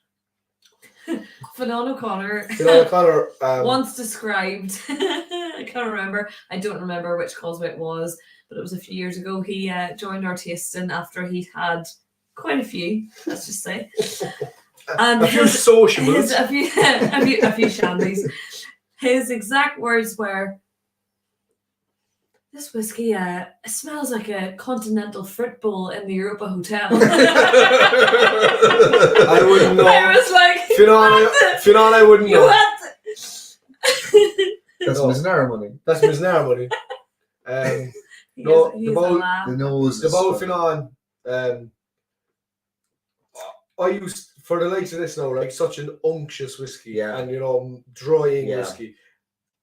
Fionn O'Connor Fionn O'Connor. once described, I can't remember, I don't remember which Causeway it was, but it was a few years ago. He joined our tasting after he'd had quite a few, let's just say. And a few sociables. a few shandies. His exact words were, "This whiskey it smells like a continental fruit bowl in the Europa Hotel." I wouldn't know. I was like, Fionn, I wouldn't you know. had to. That's No. Miss Nara money. That's Miss Nair money. No, He's the a bowl- laugh. The nose. The is bold funny. Fionn. I used, for the likes of this now, like such an unctuous whiskey, Yeah. and drying Yeah. whiskey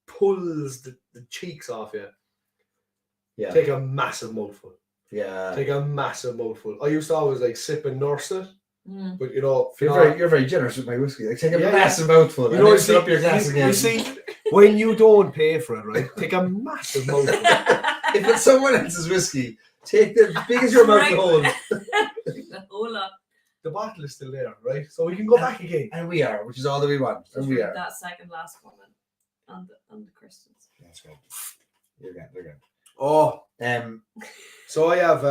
pulls the cheeks off you. Yeah. Take a massive mouthful. Yeah. Take a massive mouthful. I used to always like sip and nurse it, Mm. but You're very generous with my whiskey. Like take a Yeah, massive mouthful. you and know, then fill up your glass again. you see, when you don't pay for it, right? Take a massive mouthful. If it's someone else's whiskey, take the big as your mouth Right. to hold. The whole lot. The bottle is still there, right? So we can go back again. And we are, which is all that we want. And we are. That second last comment on the Christians. That's good. You're good. They're good. Oh, so I have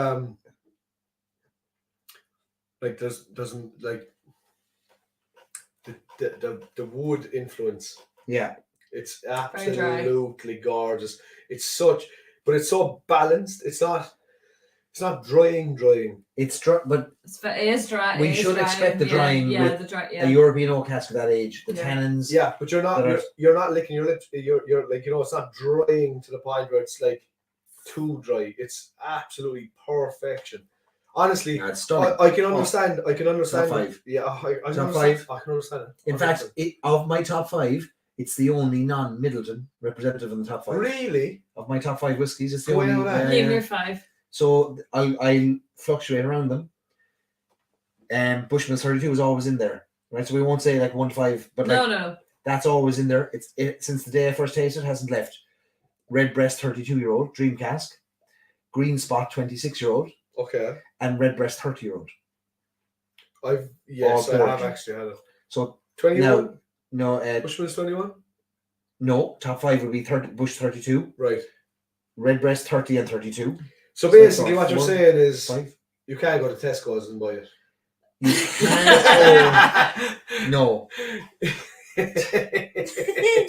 like doesn't like the wood influence. Yeah. It's dry. absolutely gorgeous. It's so balanced. It's not drying. It's dry, but It is dry. We it is should dry, expect the drying Yeah, with the dry. a Yeah. European oak cask of that age, the Yeah. tannins. Yeah, but you're not That you're not licking your lips. You're like it's not drying to the point where it's like too dry. It's absolutely perfection. Honestly, Yeah, it's stunning. I can understand. I can understand. Top five. Yeah, I can Top understand. five. I can understand it. In fact, of my top five, it's the only non-Middleton representative in the top five. Really, Of my top five whiskies, it's the Go only. on with that. Name your 5. So I'll fluctuate around them. Bushmills 32 is always in there, right? So we won't say like 1 to 5, but like No. that's always in there. It since the day I first tasted, it hasn't left. Redbreast 32-year-old Dream Cask, Green Spot 26-year-old, okay. and Redbreast 30-year-old. Yes, All I four. have actually had it. So 21. no, Bushmills 21. no, top 5 would be Bush 32, Right. Redbreast 30 and 32. So So basically, it's what you're four, saying is 5. you can't go to Tesco's and buy it. You can't no.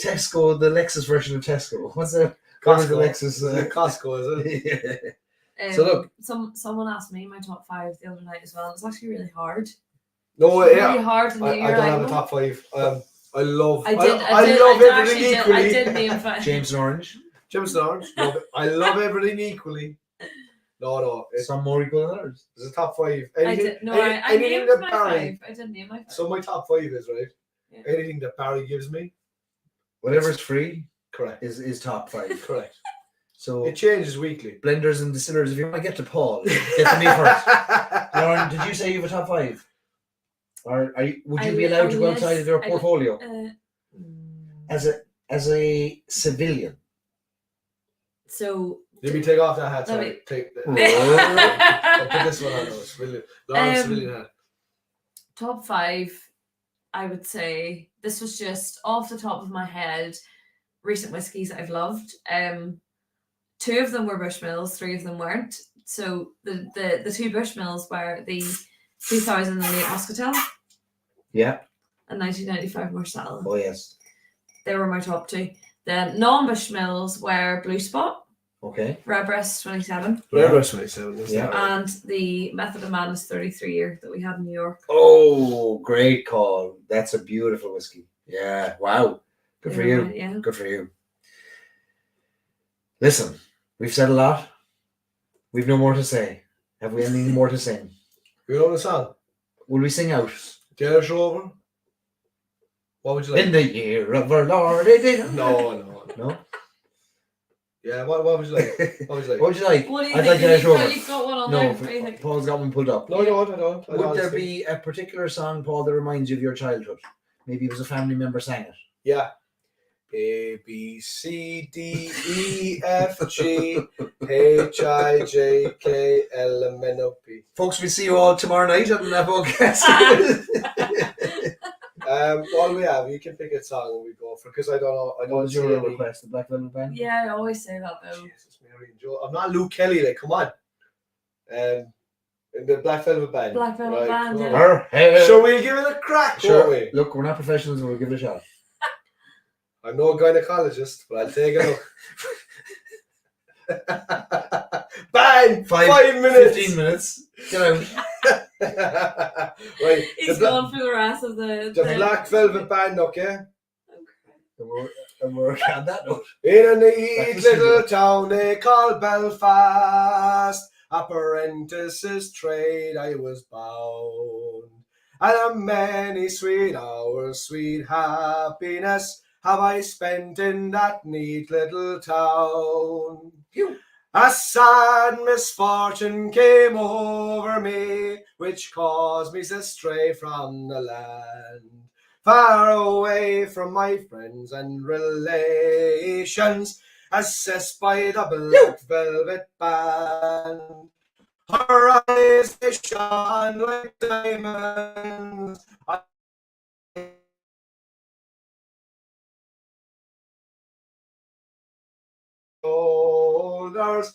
Tesco, the Lexus version of Tesco. What's that? What is the Lexus? Costco, is it? So look. Someone asked me my top 5 the other night as well. It's actually really hard. No, It's yeah. really hard to I name. don't You're have a like, top 5. I love. I love everything equally. I did name 5. Jameson Orange. Jameson Orange. Love it. I love everything equally. No. It's Some more equal than others. a top 5. I did. No, I anything named that my Barry. 5. I didn't name my 5. So my top 5 is right. Yeah. Anything that Barry gives me, Whatever's free correct. is top 5. Correct. So It changes weekly. blenders and distillers, if you want to get to Paul, get to me first. Lauren, did you say you have a top 5? Or would you be allowed to go outside of your portfolio as a civilian? So Let me take off that hat. Let Sorry. me- Take the, top I'll put this one on. Civilian hat. 5, I would say this was just off the top of my head. Recent whiskies I've loved. 2 of them were Bushmills, 3 of them weren't. So the 2 Bushmills were the 2008 Muscatel Yeah. and 1995 Marsala. Oh yes. They were my top 2. The non-Bushmills were Blue Spot Okay. Redbreast 27. Redbreast 27. Is Yeah. that right? And the Method of Madness 33 year that we had in New York. Oh, great call. That's a beautiful whiskey. Yeah. Wow. Good for you. Yeah. Good for you. Listen, we've said a lot. We've no more to say. Have we anything more to sing? You know the song? Will we sing out? Danish Rover? What would you like? In the year of our Lord. No. No? Yeah, what would you like? What would you like? What would you like? What do you I'd think? like Danish Rover. You've got one on No, there. What do you think? Paul's got one pulled up. No, I don't. Would there be a particular song, Paul, that reminds you of your childhood? Maybe it was a family member sang it. Yeah. A, B, C, D, E, F, G, H, I, J, K, L, M, N, O, P. Folks, we'll see you all tomorrow night on that podcast. All we have, you can pick a song and we go for, because I don't know. I What don't was see your any. request? The Black Velvet Band? Yeah, I always say that though. Jesus, Mary and Joe. I'm not Luke Kelly, like, come on. In the Black Velvet Band. Black Velvet Band, come on. yeah. Her hair. Shall we give it a crack, Sure. won't we? Look, we're not professionals, and we'll give it a shot. I'm no gynecologist, but I'll take a look. Bang! 5 minutes! 15 minutes. Get out. Right. He's the going for the rest of the Black Velvet Band, okay? And we're on that note. In a That's neat the little single. town they call Belfast, apprentice's trade I was bound. And a many sweet hours, sweet happiness have I spent in that neat little town. A sad misfortune came over me, which caused me to stray from the land. Far away from my friends and relations, assessed by the Black Velvet Band. Her eyes, they shone like diamonds. Shoulders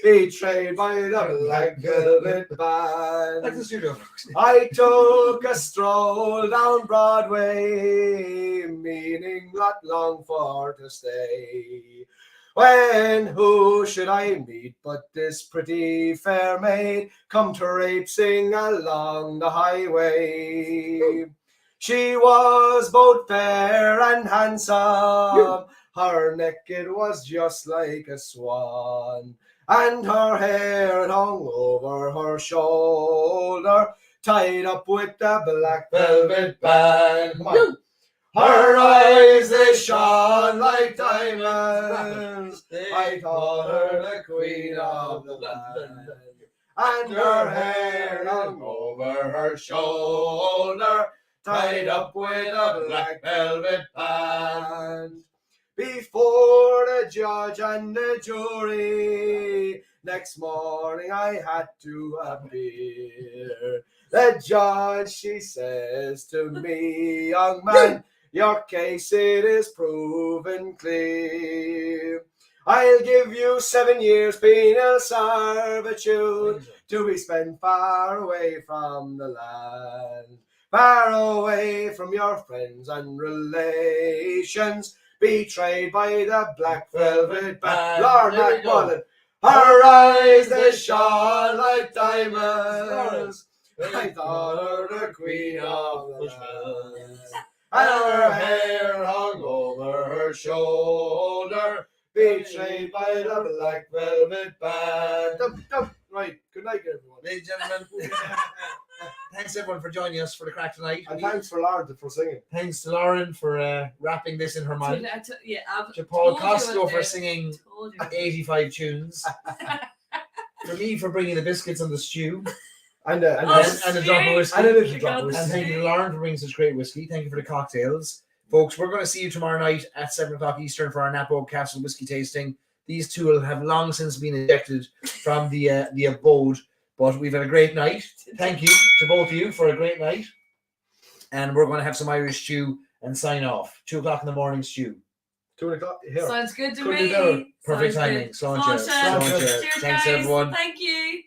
betrayed by the Black Velvet Band. Like the studio. I took a stroll down Broadway, meaning not long for to stay. When who should I meet but this pretty fair maid, come traipsing along the highway. She was both fair and handsome, her neck it was just like a swan, and her hair hung over her shoulder, tied up with the Black Velvet Band. Come on. Her eyes, they shone like diamonds. I thought her the queen of the land. And her hair hung over her shoulder, tied up with a Black Velvet Band. Before the judge and the jury, next morning I had to appear. The judge, she says to me, young man, your case it is proven clear. I'll give you 7 years penal servitude to be spent far away from the land, far away from your friends and relations, betrayed by the Black Velvet Band. Lauren McMullan. Her eyes, they shone like diamonds. I thought her the queen of the land. And her hair hung over her shoulder, betrayed by the Black Velvet Band. Right, good night, everyone. Ladies and gentlemen, thanks everyone for joining us for the crack tonight. And thanks for Lauren for singing. Thanks to Lauren for wrapping this in her mind. To Paul Costello for singing 85 tunes. For me for bringing the biscuits and the stew. And a drop of whiskey. And a little drop of And whiskey. thank you to Lauren for bringing such great whiskey. Thank you for the cocktails. Folks, we're going to see you tomorrow night at 7 o'clock Eastern for our Napo Castle whiskey tasting. These two will have long since been ejected from the abode, but we've had a great night. Thank you to both of you for a great night. And we're going to have some Irish stew and sign off. 2 o'clock in the morning stew. 2 o'clock here. Sounds good to Couldn't be me. better. Perfect Sounds timing. good. Sauncher. Sauncher. Sauncher. Cheers, Thanks, guys. everyone. Thank you.